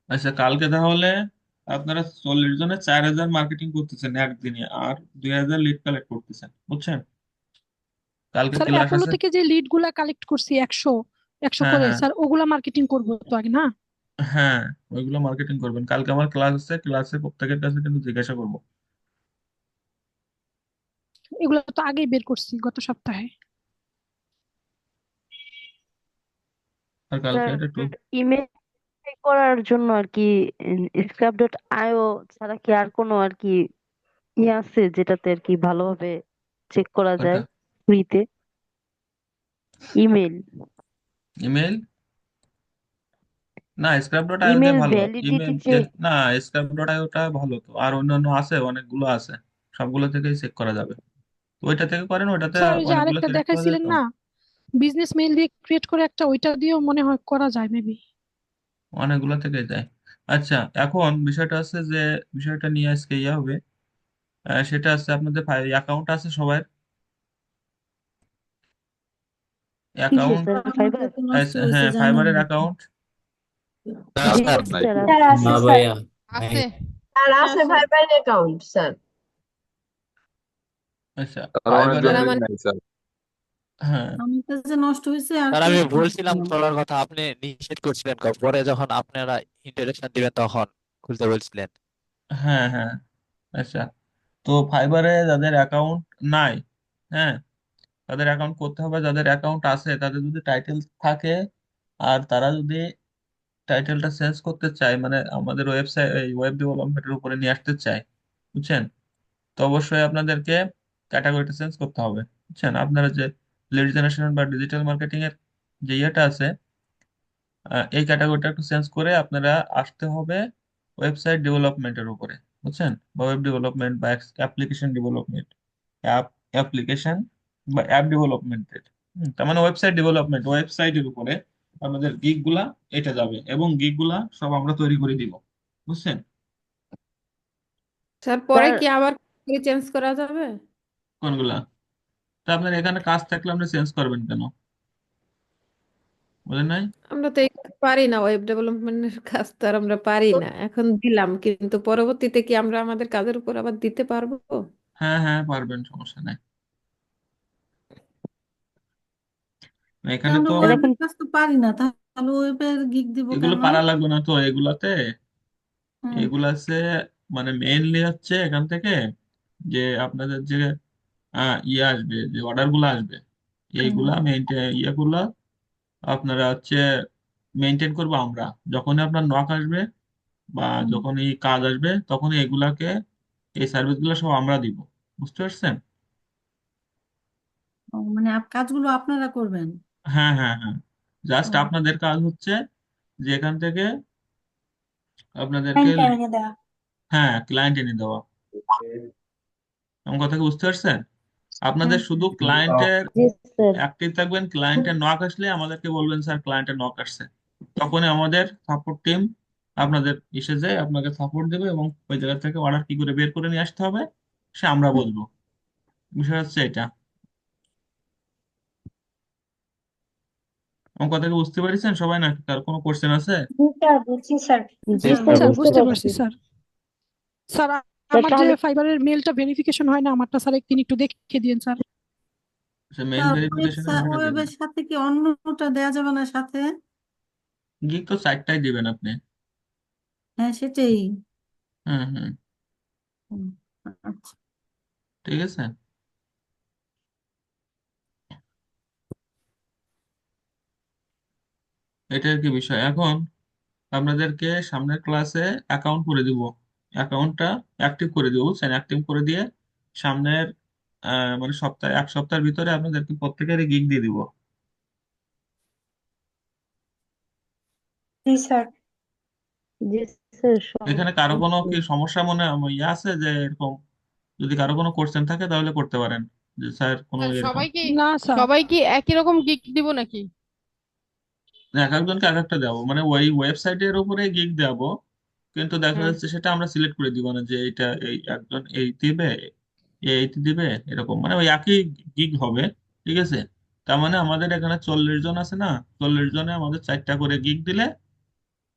Speaker 1: আচ্ছা, কালকে তাহলে আপনারা 40 জনে 4,000 মার্কেটিং করতেছেন একদিনে, আর 2,000 লিড কালেক্ট করতেছেন, বুঝছেন? কালকে
Speaker 6: স্যার
Speaker 1: ক্লাস
Speaker 6: অ্যাপোলো
Speaker 1: আছে।
Speaker 6: থেকে যে লিড গুলা কালেক্ট করছি 100 100
Speaker 1: হ্যাঁ
Speaker 6: করে,
Speaker 1: হ্যাঁ
Speaker 6: স্যার ওগুলা মার্কেটিং করবো তো আগে না?
Speaker 1: হ্যাঁ, ওইগুলো মার্কেটিং করবেন। কালকে আমার ক্লাস আছে, ক্লাসে প্রত্যেকের কাছে কিন্তু জিজ্ঞাসা করবো।
Speaker 6: এগুলো তো আগেই বের করছি গত সপ্তাহে।
Speaker 1: আর কালকে
Speaker 5: স্যার
Speaker 1: এটা একটু।
Speaker 5: ইমেল করার জন্য আর কি scrap.io ছাড়া কি আর কোনো আর কি ইয়ে আছে যেটাতে আর কি ভালোভাবে চেক করা
Speaker 1: ওইটা
Speaker 5: যায় ফ্রিতে? ইমেল
Speaker 1: ইমেল, না স্ক্র্যাপ ডট আইও দিয়ে
Speaker 5: ইমেল
Speaker 1: ভালো।
Speaker 5: Validity
Speaker 1: email,
Speaker 5: check.
Speaker 1: না, স্ক্র্যাপ ডট আইওটা ভালো তো, আর অন্যান্য আছে, অনেকগুলো আছে, সবগুলো থেকেই চেক করা যাবে। তো ওইটা থেকে করেন, ওইটাতে
Speaker 6: স্যার ওই যে
Speaker 1: অনেকগুলো
Speaker 6: আরেকটা
Speaker 1: ক্রিয়েট করা যায়
Speaker 6: দেখাইছিলেন
Speaker 1: তো।
Speaker 6: না, বিজনেস মেইল দিয়ে ক্রিয়েট করে একটা, ওইটা দিয়েও মনে হয় করা যায় মেবি।
Speaker 1: অনেকগুলো থেকে যায়। আচ্ছা, এখন বিষয়টা আছে যে বিষয়টা নিয়ে আজকে ইয়ে হবে। সেটা আছে, আপনাদের অ্যাকাউন্ট আছে সবার?
Speaker 5: কিসে
Speaker 1: অ্যাকাউন্ট,
Speaker 5: স্যার,
Speaker 8: আমাদের
Speaker 5: ফাইবার?
Speaker 8: তো নষ্ট হয়েছে,
Speaker 1: হ্যাঁ
Speaker 8: জানেন
Speaker 1: ফাইবারের
Speaker 8: না তো।
Speaker 1: অ্যাকাউন্ট।
Speaker 7: না
Speaker 5: জি
Speaker 7: স্যার নাই।
Speaker 5: স্যার
Speaker 3: স্যার
Speaker 5: আছে।
Speaker 3: আছে
Speaker 9: না
Speaker 3: স্যার।
Speaker 9: ভাইয়া,
Speaker 10: আছে।
Speaker 9: আর
Speaker 8: হ্যাঁ
Speaker 9: আছে
Speaker 8: স্যার।
Speaker 9: ভাইবার অ্যাকাউন্ট স্যার।
Speaker 1: আচ্ছা,
Speaker 11: তার
Speaker 1: ফাইবারের,
Speaker 11: অনেকজন
Speaker 10: স্যার আমার
Speaker 11: নাই স্যার।
Speaker 1: হ্যাঁ
Speaker 8: আমার কাছে নষ্ট হয়েছে আর
Speaker 7: স্যার আমি
Speaker 8: ক্রিয়েট করতে
Speaker 7: বলছিলাম
Speaker 8: না।
Speaker 7: খোলার কথা, আপনি নিষেধ করছিলেন, পরে যখন আপনারা ইন্টারেকশন দিবেন তখন খুলতে বলছিলেন।
Speaker 1: হ্যাঁ হ্যাঁ। আচ্ছা, তো ফাইবারে যাদের অ্যাকাউন্ট নাই, হ্যাঁ, তাদের অ্যাকাউন্ট করতে হবে। যাদের অ্যাকাউন্ট আছে তাদের যদি টাইটেল থাকে, আর তারা যদি টাইটেলটা চেঞ্জ করতে চায়, মানে আমাদের ওয়েবসাইট এই ওয়েব ডেভেলপমেন্টের উপরে নিয়ে আসতে চায়, বুঝছেন? তো অবশ্যই আপনাদেরকে ক্যাটাগরিটা চেঞ্জ করতে হবে, বুঝছেন? আপনারা যে লিড জেনারেশন বা ডিজিটাল মার্কেটিং এর যে ইয়েটা আছে, এই ক্যাটাগরিটা একটু চেঞ্জ করে আপনারা আসতে হবে ওয়েবসাইট ডেভেলপমেন্টের উপরে, বুঝছেন? বা ওয়েব ডেভেলপমেন্ট বা অ্যাপ্লিকেশন ডেভেলপমেন্ট, অ্যাপ্লিকেশন বা অ্যাপ ডেভেলপমেন্টের, তার মানে ওয়েবসাইট ডেভেলপমেন্ট, ওয়েবসাইটের উপরে আমাদের গিগ গুলা এটা যাবে, এবং গিগ গুলা সব আমরা তৈরি করে দিব, বুঝছেন?
Speaker 9: স্যার পরে
Speaker 5: স্যার
Speaker 9: কি আবার চেঞ্জ করা যাবে?
Speaker 1: কোনগুলা? তো আপনার এখানে কাজ থাকলে আপনি চেঞ্জ করবেন কেন, বুঝেন নাই?
Speaker 9: আমরা তো এই কাজ পারি না, ওয়েব ডেভেলপমেন্টের কাজ তো আর আমরা পারি না, এখন দিলাম কিন্তু পরবর্তীতে কি আমরা আমাদের কাজের উপর আবার দিতে পারবো?
Speaker 1: হ্যাঁ হ্যাঁ, পারবেন, সমস্যা নাই। এখানে
Speaker 8: আমরা
Speaker 1: তো
Speaker 8: ওয়েবের
Speaker 5: দেখেন
Speaker 8: কাজ তো পারি না, তাহলে ওয়েবের গিগ দিব
Speaker 1: এগুলো
Speaker 8: কেন?
Speaker 1: পারা লাগবে না তো এগুলাতে।
Speaker 8: হুম
Speaker 1: এগুলা হচ্ছে মানে মেইনলি হচ্ছে এখান থেকে যে আপনাদের যে ইয়ে আসবে, যে অর্ডার গুলো আসবে,
Speaker 8: হুম
Speaker 1: এইগুলা মেনটেন ইয়েগুলা আপনারা হচ্ছে মেনটেন করবো আমরা। যখনই আপনার নক আসবে বা
Speaker 8: হুম।
Speaker 1: যখনই কাজ আসবে, তখনই এগুলাকে, এই সার্ভিস গুলো সব আমরা দিব, বুঝতে পারছেন?
Speaker 8: ও, মানে কাজগুলো আপনারা করবেন?
Speaker 1: হ্যাঁ হ্যাঁ হ্যাঁ, জাস্ট
Speaker 8: ও,
Speaker 1: আপনাদের কাজ হচ্ছে যে এখান থেকে আপনাদেরকে,
Speaker 3: টাইম টাইম দেওয়া।
Speaker 1: হ্যাঁ, ক্লায়েন্ট এনে দেওয়া। আমার কথা কি বুঝতে পারছেন? আপনাদের
Speaker 8: হ্যাঁ
Speaker 1: শুধু
Speaker 8: হ্যাঁ।
Speaker 1: ক্লায়েন্টের
Speaker 5: জি স্যার
Speaker 1: অ্যাক্টিভ থাকবেন, ক্লায়েন্টের নক আসলে আমাদেরকে বলবেন স্যার ক্লায়েন্টের নক আসছে, তখনই আমাদের সাপোর্ট টিম আপনাদের এসে যায়, আপনাকে সাপোর্ট দেবে, এবং ওই জায়গা থেকে অর্ডার কি করে বের করে নিয়ে আসতে হবে সে আমরা বলবো। বিষয় হচ্ছে এটা। আমার কথা কি বুঝতে পারছেন সবাই, নাকি তার কোনো কোশ্চেন আছে?
Speaker 3: জি স্যার, বুঝছি স্যার।
Speaker 5: জি
Speaker 8: স্যার
Speaker 5: স্যার
Speaker 6: স্যার
Speaker 5: বুঝতে
Speaker 6: বুঝতে
Speaker 5: পারছি
Speaker 6: পারছি স্যার। স্যার
Speaker 5: স্যার
Speaker 6: আমার যে
Speaker 5: তাহলে
Speaker 6: ফাইবারের মেলটা ভেরিফিকেশন হয় না, আমারটা স্যার একদিন একটু দেখে দিন স্যার।
Speaker 1: সে মেইল
Speaker 8: স্যার
Speaker 1: ভেরিফিকেশনের বিষয়টা দেখবেন।
Speaker 8: ওয়েবের সাথে কি অন্যটা দেয়া যাবে না সাথে?
Speaker 1: গিক তো 4টাই দিবেন আপনি।
Speaker 8: হ্যাঁ সেটাই।
Speaker 1: হুম হুম,
Speaker 8: হুম, আচ্ছা।
Speaker 1: ঠিক আছে। এটা আর কি বিষয়। এখন আপনাদেরকে সামনের ক্লাসে অ্যাকাউন্ট করে দিব, অ্যাকাউন্টটা অ্যাক্টিভ করে দিব, বুঝছেন? অ্যাক্টিভ করে দিয়ে সামনের মানে সপ্তাহে, এক সপ্তাহের ভিতরে আপনাদেরকে প্রত্যেকেরই গিগ দিয়ে দিব।
Speaker 3: জি স্যার।
Speaker 5: জি স্যার
Speaker 1: এখানে কারো কোনো
Speaker 5: সমস্যা
Speaker 1: কি
Speaker 5: নেই।
Speaker 1: সমস্যা মনে ইয়ে আছে যে এরকম, যদি কারো কোনো কোশ্চেন থাকে তাহলে করতে পারেন, যে স্যার কোনো
Speaker 2: স্যার
Speaker 1: এরকম।
Speaker 6: না স্যার।
Speaker 2: সবাই কি একই রকম গিগ দিব নাকি?
Speaker 1: এক একজনকে এক একটা দেবো, মানে ওই ওয়েবসাইটের উপরে গিগ দেবো, কিন্তু দেখা
Speaker 2: হ্যাঁ।
Speaker 1: যাচ্ছে সেটা আমরা সিলেক্ট করে দিব না যে এটা এই একজন এই দিবে, এইটি দিবে, এরকম মানে ওই একই গিগ হবে, ঠিক আছে? তার মানে আমাদের এখানে 40 জন আছে না, 40 জনে আমাদের 4টা করে গিগ দিলে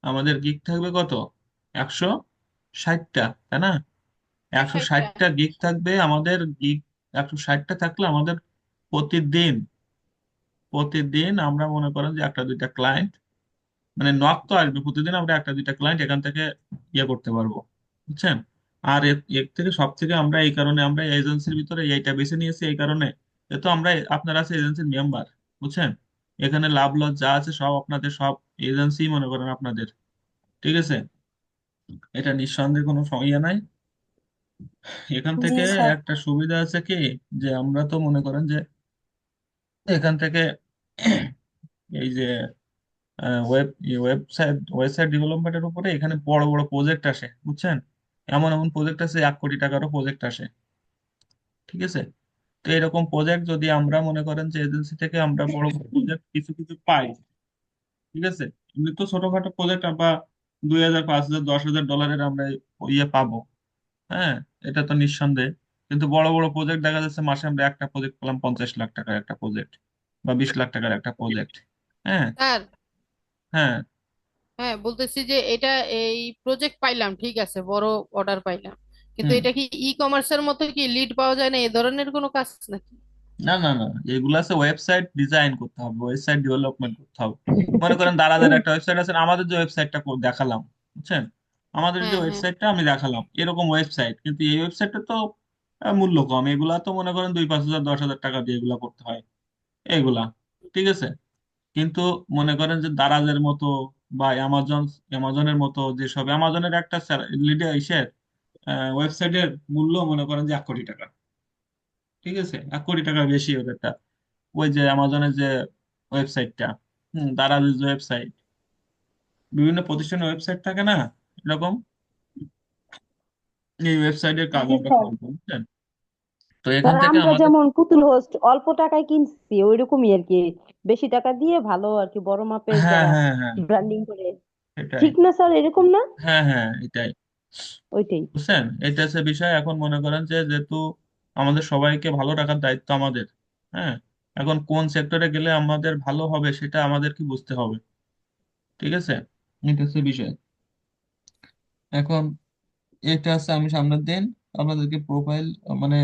Speaker 1: আমাদের গিগ থাকবে কত? 160টা, তাই না? একশো
Speaker 2: 60টা।
Speaker 1: ষাটটা গিগ থাকবে আমাদের। গিগ 160টা থাকলে আমাদের প্রতিদিন, প্রতিদিন আমরা মনে করেন যে একটা দুইটা ক্লায়েন্ট, মানে নক তো আসবে প্রতিদিন, আমরা একটা দুইটা ক্লায়েন্ট এখান থেকে ইয়ে করতে পারবো, বুঝছেন? আর এর থেকে সব থেকে আমরা এই কারণে আমরা এজেন্সির ভিতরে এইটা বেছে নিয়েছি, এই কারণে যেহেতু আমরা, আপনারা আছে এজেন্সির মেম্বার, বুঝছেন? এখানে লাভ লস যা আছে সব আপনাদের, সব এজেন্সি মনে করেন আপনাদের, ঠিক আছে? এটা নিঃসন্দেহে কোনো ইয়ে নাই। এখান
Speaker 3: জি
Speaker 1: থেকে
Speaker 3: স্যার।
Speaker 1: একটা সুবিধা আছে কি, যে আমরা তো মনে করেন যে এখান থেকে এই যে ওয়েবসাইট ডেভেলপমেন্টের উপরে এখানে বড় বড় প্রজেক্ট আসে, বুঝছেন? এমন এমন প্রজেক্ট আছে, 1 কোটি টাকারও প্রজেক্ট আসে, ঠিক আছে? তো এরকম প্রজেক্ট যদি আমরা মনে করেন যে এজেন্সি থেকে আমরা বড় প্রজেক্ট কিছু কিছু পাই, ঠিক আছে? এমনি তো ছোটখাটো প্রজেক্ট বা 2,000 5,000 10,000 ডলারের আমরা ইয়ে পাবো, হ্যাঁ, এটা তো নিঃসন্দেহে। কিন্তু বড় বড় প্রজেক্ট দেখা যাচ্ছে মাসে আমরা একটা প্রজেক্ট পেলাম 50 লাখ টাকার একটা প্রজেক্ট, বা 20 লাখ টাকার একটা প্রজেক্ট। হ্যাঁ
Speaker 2: স্যার,
Speaker 1: হ্যাঁ
Speaker 2: হ্যাঁ বলতেছি যে এটা এই প্রজেক্ট পাইলাম, ঠিক আছে, বড় অর্ডার পাইলাম, কিন্তু
Speaker 1: হুম,
Speaker 2: এটা কি ই কমার্সের মতো কি লিড পাওয়া যায় না, এই ধরনের কোনো কাজ নাকি?
Speaker 1: না না না, এগুলো আছে ওয়েবসাইট ডিজাইন করতে হবে, ওয়েবসাইট ডেভেলপমেন্ট করতে হবে। মনে করেন দারাজের একটা ওয়েবসাইট আছে, আমাদের যে ওয়েবসাইটটা দেখালাম, বুঝছেন? আমাদের যে
Speaker 2: হ্যাঁ, হ্যাঁ।
Speaker 1: ওয়েবসাইটটা আমি দেখালাম এরকম ওয়েবসাইট, কিন্তু এই ওয়েবসাইটটা তো মূল্য কম, এগুলা তো মনে করেন 2-5 হাজার 10,000 টাকা দিয়ে এগুলা করতে হয়, এগুলা, ঠিক আছে? কিন্তু মনে করেন যে দারাজের মতো বা অ্যামাজনের মতো, যেসব অ্যামাজনের একটা লিডে ইসের ওয়েবসাইটের মূল্য মনে করেন যে 1 কোটি টাকা, ঠিক আছে, 1 কোটি টাকা বেশি ওদেরটা। ওই যে অ্যামাজনের যে ওয়েবসাইটটা, দারাজের যে ওয়েবসাইট, বিভিন্ন প্রতিষ্ঠানের ওয়েবসাইট থাকে না এরকম, এই ওয়েবসাইটের কাজ
Speaker 3: জি
Speaker 1: আমরা
Speaker 3: স্যার।
Speaker 1: করবো, বুঝছেন? তো এখান
Speaker 5: স্যার
Speaker 1: থেকে
Speaker 5: আমরা
Speaker 1: আমাদের,
Speaker 5: যেমন পুতুল হোস্ট অল্প টাকায় কিনছি ওইরকমই আর কি, বেশি টাকা দিয়ে ভালো আর কি বড় মাপের
Speaker 1: হ্যাঁ
Speaker 5: যারা
Speaker 1: হ্যাঁ হ্যাঁ,
Speaker 5: ব্র্যান্ডিং করে।
Speaker 1: এটাই।
Speaker 5: ঠিক না স্যার, এরকম না?
Speaker 1: হ্যাঁ হ্যাঁ, এটাই।
Speaker 5: ওইটাই।
Speaker 1: বুঝছেন, এটা হচ্ছে বিষয়। এখন মনে করেন যে যেহেতু আমাদের সবাইকে ভালো রাখার দায়িত্ব আমাদের, হ্যাঁ, এখন কোন সেক্টরে গেলে আমাদের ভালো হবে সেটা আমাদেরকে বুঝতে হবে। ঠিক আছে, এটা হচ্ছে বিষয়। এখন এটা হচ্ছে আমি সামনের দিন আপনাদেরকে প্রোফাইল, মানে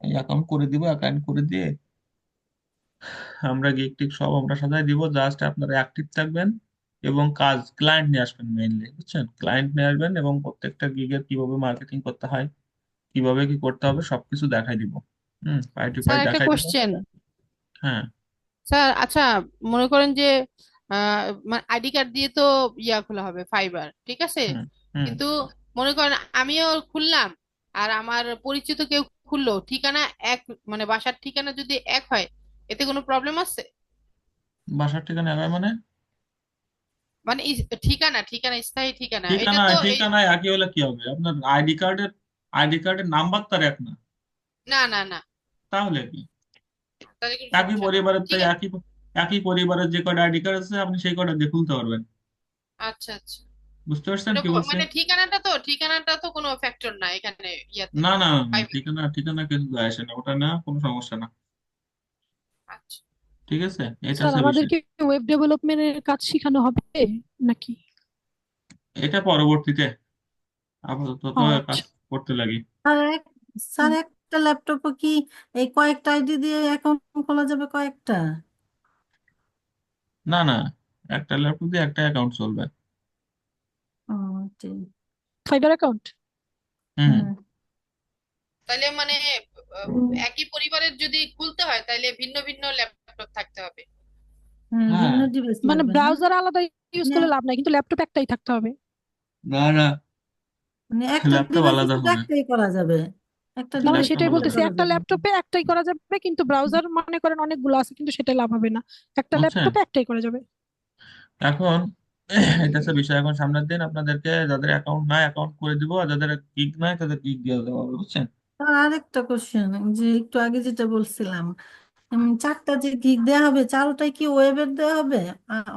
Speaker 1: অ্যাকাউন্ট করে দিব, অ্যাকাউন্ট করে দিয়ে আমরা গিগ টিক সব আমরা সাজাই দিব, জাস্ট আপনারা অ্যাক্টিভ থাকবেন এবং কাজ ক্লায়েন্ট নিয়ে আসবেন মেইনলি, বুঝছেন? ক্লায়েন্ট নিয়ে আসবেন এবং প্রত্যেকটা গিগের কিভাবে মার্কেটিং করতে হয়, কিভাবে কি করতে হবে সবকিছু দেখাই দিব। পাই টু পাই
Speaker 2: স্যার একটা
Speaker 1: দেখাই দিব।
Speaker 2: কোশ্চেন।
Speaker 1: হ্যাঁ।
Speaker 2: স্যার আচ্ছা, মনে করেন যে আইডি কার্ড দিয়ে তো ইয়া খোলা হবে ফাইবার, ঠিক আছে,
Speaker 1: হুম হুম
Speaker 2: কিন্তু মনে করেন আমিও খুললাম আর আমার পরিচিত কেউ খুললো, ঠিকানা এক, মানে বাসার ঠিকানা যদি এক হয়, এতে কোনো প্রবলেম আছে?
Speaker 1: বাসার ঠিকানা একই মানে?
Speaker 2: মানে ঠিকানা ঠিকানা স্থায়ী ঠিকানা, এটা
Speaker 1: ঠিকানা
Speaker 2: তো এই,
Speaker 1: ঠিকানায় একই হলে কি হবে? আপনার আইডি কার্ডের নাম্বার তার এক না,
Speaker 2: না না না,
Speaker 1: তাহলে কি?
Speaker 2: তাহলে কোনো
Speaker 1: একই
Speaker 2: সমস্যা নেই,
Speaker 1: পরিবারের তো
Speaker 2: ঠিক আছে।
Speaker 1: একই একই পরিবারের যে কয়টা আইডি কার্ড আছে আপনি সেই কয়টা দিয়ে খুলতে পারবেন।
Speaker 2: আচ্ছা আচ্ছা,
Speaker 1: বুঝতে পারছেন
Speaker 2: ওটা
Speaker 1: কি বলছি?
Speaker 2: মানে ঠিকানাটা তো কোনো ফ্যাক্টর না এখানে, ইয়াতে
Speaker 1: না না না না,
Speaker 2: ফাইবার।
Speaker 1: ঠিকানা ঠিকানা কিছু যায় আসে না, ওটা না কোনো সমস্যা না।
Speaker 2: আচ্ছা,
Speaker 1: ঠিক আছে, এটা
Speaker 6: স্যার
Speaker 1: হচ্ছে বিষয়।
Speaker 6: আমাদেরকে ওয়েব ডেভেলপমেন্টের কাজ শেখানো হবে নাকি?
Speaker 1: এটা পরবর্তীতে, আপাতত
Speaker 6: ও
Speaker 1: তো কাজ
Speaker 6: আচ্ছা।
Speaker 1: করতে লাগি।
Speaker 8: আর স্যার
Speaker 6: হুম।
Speaker 8: একটা ল্যাপটপে কি এই কয়েকটা আইডি দিয়ে অ্যাকাউন্ট খোলা যাবে? কয়েকটা?
Speaker 1: না না, একটা ল্যাপটপ দিয়ে একটা অ্যাকাউন্ট চলবে।
Speaker 8: ও, ঠিক।
Speaker 6: Fibre account?
Speaker 1: হুম।
Speaker 8: হুম
Speaker 2: তাহলে মানে একই পরিবারের যদি খুলতে হয় তাহলে ভিন্ন ভিন্ন ল্যাপটপ থাকতে হবে।
Speaker 8: হুম,
Speaker 1: হ্যাঁ।
Speaker 8: ভিন্ন ডিভাইস
Speaker 6: মানে
Speaker 8: লাগবে না?
Speaker 6: ব্রাউজার আলাদা ইউজ
Speaker 8: মানে
Speaker 6: করলে লাভ নাই, কিন্তু ল্যাপটপ একটাই থাকতে হবে।
Speaker 1: না না,
Speaker 8: মানে একটা
Speaker 1: ল্যাপটপ
Speaker 8: ডিভাইসে
Speaker 1: আলাদা
Speaker 8: শুধু
Speaker 1: হবে।
Speaker 8: একটাই করা যাবে, একটা
Speaker 6: না মানে
Speaker 8: ডিভাইসে
Speaker 1: ল্যাপটপ
Speaker 6: সেটাই
Speaker 8: দুটো
Speaker 1: আলাদা,
Speaker 6: বলতেছি,
Speaker 8: করা
Speaker 6: একটা
Speaker 8: যাবে না।
Speaker 6: ল্যাপটপে একটাই করা যাবে, কিন্তু ব্রাউজার মনে করেন অনেকগুলো আছে, কিন্তু সেটা লাভ হবে না। একটা
Speaker 1: বুঝছেন?
Speaker 6: ল্যাপটপে একটাই করা যাবে।
Speaker 1: এখন এটা হচ্ছে বিষয়। এখন সামনের দিন আপনাদেরকে যাদের অ্যাকাউন্ট নাই অ্যাকাউন্ট করে দিব, আর যাদের গিগ নাই তাদের গিগ দিয়ে দেওয়া হবে, বুঝছেন?
Speaker 8: আর আরেকটা কোশ্চেন, যে একটু আগে যেটা বলছিলাম, 4টা যে গিগ দেওয়া হবে, 4টাই কি ওয়েবের দেওয়া হবে?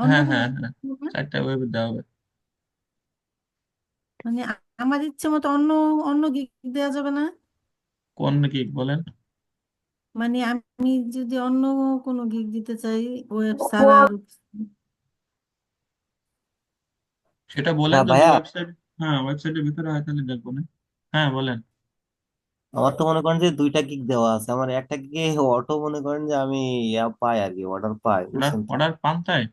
Speaker 8: অন্য
Speaker 1: হ্যাঁ
Speaker 8: কোনো
Speaker 1: হ্যাঁ
Speaker 8: gig
Speaker 1: হ্যাঁ,
Speaker 8: হবে না?
Speaker 1: 4টা ওয়েবে দেওয়া হবে।
Speaker 8: মানে আমার ইচ্ছে মতো অন্য অন্য গিগ দেওয়া যাবে না?
Speaker 1: কোন গিগ বলেন?
Speaker 8: মানে আমি যদি অন্য কোনো গিগ দিতে চাই, ওয়েব ছাড়া আর
Speaker 1: সেটা বলেন
Speaker 10: হ্যাঁ
Speaker 1: যদি
Speaker 10: ভাইয়া,
Speaker 1: ওয়েবসাইট, হ্যাঁ ওয়েবসাইটের ভিতরে হয় তাহলে দেখবো না। হ্যাঁ বলেন।
Speaker 10: আমার তো মনে করেন যে 2টা গিগ দেওয়া আছে। আমার একটা গিগে অটো মনে করেন যে আমি ইয়া পাই আর কি, অর্ডার পাই,
Speaker 1: অর্ডার
Speaker 10: বুঝছেন তো।
Speaker 1: অর্ডার পান তাই?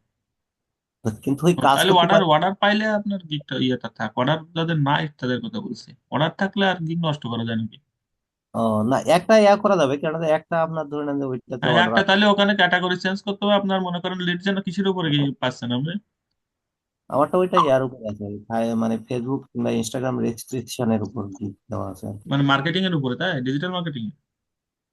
Speaker 10: কিন্তু ওই
Speaker 1: ও,
Speaker 10: কাজ
Speaker 1: তাহলে
Speaker 10: করতে
Speaker 1: অর্ডার
Speaker 10: পারি।
Speaker 1: অর্ডার পাইলে আপনার গিগটা ইয়েটা থাক, অর্ডার যাদের নাই তাদের কথা বলছি। অর্ডার থাকলে আর গিগ নষ্ট করা যায় নাকি?
Speaker 10: ও না, একটা ইয়া করা যাবে, কেন একটা আপনার ধরে নেন যে ওইটাতে
Speaker 1: হ্যাঁ,
Speaker 10: অর্ডার
Speaker 1: একটা
Speaker 10: আছে।
Speaker 1: তাহলে ওখানে ক্যাটাগরি চেঞ্জ করতে হবে আপনার, মনে করেন লিড যেন কিসের উপরে কি পাচ্ছেন আপনি?
Speaker 10: আমারটা ওইটা ইয়ার উপর আছে, মানে ফেসবুক কিংবা ইনস্টাগ্রাম রেস্ট্রিকশনের উপর গিগ দেওয়া আছে আর কি।
Speaker 1: মানে মার্কেটিং এর উপরে, তাই ডিজিটাল মার্কেটিং,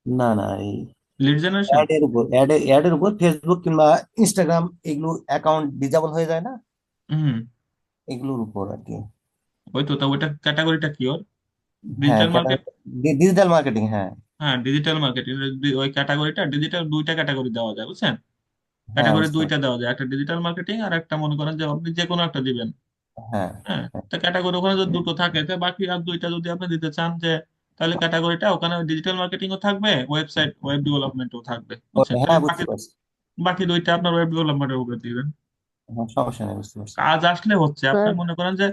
Speaker 10: না না, এই
Speaker 1: লিড জেনারেশন।
Speaker 10: অ্যাড এর উপর, অ্যাড এর উপর ফেসবুক কিংবা ইনস্টাগ্রাম এগুলো অ্যাকাউন্ট ডিজেবল হয়ে যায় না,
Speaker 1: হুম।
Speaker 10: এগুলোর উপর আর কি।
Speaker 1: ওই তো, তা ওইটা ক্যাটাগরিটা কি ওর?
Speaker 10: হ্যাঁ,
Speaker 1: ডিজিটাল মার্কেট।
Speaker 10: ডিজিটাল মার্কেটিং, হ্যাঁ।
Speaker 1: হ্যাঁ, ডিজিটাল মার্কেটিং, ওই ক্যাটাগরিটা ডিজিটাল, দুইটা ক্যাটাগরি দেওয়া যায়, বুঝছেন?
Speaker 10: হ্যাঁ,
Speaker 1: ক্যাটাগরি
Speaker 10: বুঝতে
Speaker 1: দুইটা
Speaker 10: পারছি।
Speaker 1: দেওয়া যায়, একটা ডিজিটাল মার্কেটিং আর একটা মনে করেন যে আপনি যে কোনো একটা দিবেন।
Speaker 10: হ্যাঁ
Speaker 1: হ্যাঁ,
Speaker 10: হ্যাঁ।
Speaker 1: তা ক্যাটাগরি ওখানে যদি দুটো থাকে তো বাকি আর দুইটা যদি আপনি দিতে চান যে, তাহলে ক্যাটাগরিটা ওখানে ডিজিটাল মার্কেটিংও থাকবে, ওয়েবসাইট ওয়েব ডেভেলপমেন্টও থাকবে, বুঝছেন? তাহলে
Speaker 10: হ্যাঁ,
Speaker 1: বাকি
Speaker 10: বুঝতে পারছি।
Speaker 1: বাকি দুইটা আপনার ওয়েব ডেভেলপমেন্টের উপরে দিবেন।
Speaker 10: হ্যাঁ, সমস্যা নেই, বুঝতে পারছি।
Speaker 1: কাজ আসলে হচ্ছে,
Speaker 5: স্যার
Speaker 1: আপনার মনে করেন যে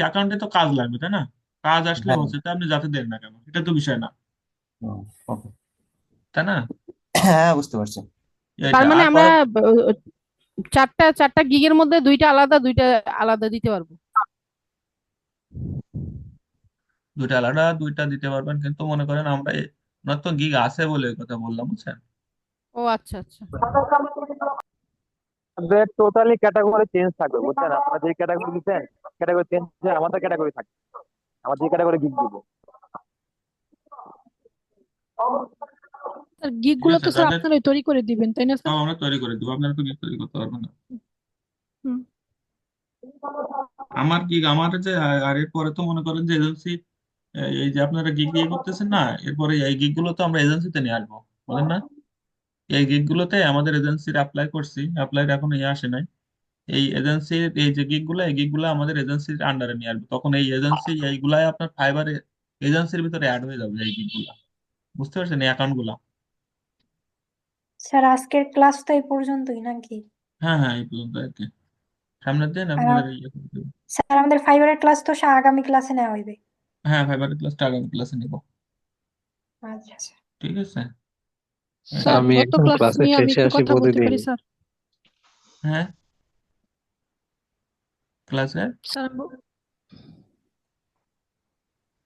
Speaker 1: অ্যাকাউন্টে তো কাজ লাগবে, তাই না? কাজ আসলে
Speaker 10: হ্যাঁ।
Speaker 1: হচ্ছে, তা আপনি যাতে দেন না কেন এটা তো বিষয় না,
Speaker 10: ওকে।
Speaker 1: তাই না?
Speaker 10: হ্যাঁ, বুঝতে পারছি।
Speaker 2: তার
Speaker 1: এটা
Speaker 2: মানে
Speaker 1: আর
Speaker 2: আমরা
Speaker 1: পরে
Speaker 2: চারটা চারটা গিগের মধ্যে দুইটা আলাদা দিতে পারবো।
Speaker 1: দুইটা আলাদা দুইটা দিতে পারবেন, কিন্তু মনে করেন আমরা ওনার তো গিগ আছে বলে এই কথা বললাম, বুঝছেন?
Speaker 2: ও আচ্ছা আচ্ছা।
Speaker 4: আমাদের টোটালি ক্যাটাগরি চেঞ্জ থাকবে, বুঝছেন? আপনারা যে ক্যাটাগরি দিচ্ছেন ক্যাটাগরি চেঞ্জ হয়ে আমাদের ক্যাটাগরি থাকবে, আমরা যে ক্যাটাগরি গিগ দিব।
Speaker 6: স্যার গিগ
Speaker 1: ঠিক
Speaker 6: গুলো
Speaker 1: আছে,
Speaker 6: তো স্যার
Speaker 1: যাদের
Speaker 6: আপনারাই তৈরি করে দিবেন তাই না
Speaker 1: সব
Speaker 6: স্যার?
Speaker 1: আমরা তৈরি করে দিব, আপনারা তো গিগ তৈরি করতে পারবেন না।
Speaker 6: হুম।
Speaker 1: আমার গিগ আমার যে আর এরপরে তো মনে করেন যে এজেন্সি, এই যে আপনারা গিগ দিয়ে করতেছেন না, এরপরে এই গিগ গুলো তো আমরা এজেন্সিতে নিয়ে আসবো, বলেন না? এই গিগ গুলোতে আমাদের এজেন্সির অ্যাপ্লাই করছি, অ্যাপ্লাই এখন ইয়ে আসে নাই। এই এজেন্সির এই যে গিগ গুলো আমাদের এজেন্সির আন্ডারে নিয়ে আসবে, তখন এই এজেন্সি এইগুলাই আপনার ফাইবারে এজেন্সির ভিতরে অ্যাড হয়ে যাবে এই গিগ গুলা, বুঝতে পারছেন, এই অ্যাকাউন্ট গুলা।
Speaker 3: স্যার আজকের ক্লাস তো এই পর্যন্তই নাকি?
Speaker 1: হ্যাঁ হ্যাঁ, এই পর্যন্ত আর কি। সামনের দিন
Speaker 3: আর
Speaker 1: আপনাদের ইয়ে করে দেবো।
Speaker 3: স্যার আমাদের ফাইবারের ক্লাস তো আগামী ক্লাসে নেওয়া হইবে।
Speaker 1: হ্যাঁ, ফাইবারের ক্লাসটা আগামী ক্লাসে নিব।
Speaker 3: আচ্ছা আচ্ছা।
Speaker 1: ঠিক আছে।
Speaker 6: স্যার
Speaker 1: এটা
Speaker 11: আমি
Speaker 6: গত
Speaker 11: এখন
Speaker 6: ক্লাস
Speaker 11: ক্লাসের
Speaker 6: নিয়ে আমি
Speaker 11: শেষে
Speaker 6: একটু
Speaker 11: আসি
Speaker 6: কথা বলতে
Speaker 11: প্রতিদিন।
Speaker 6: পারি স্যার?
Speaker 1: হ্যাঁ, ক্লাসে
Speaker 6: স্যার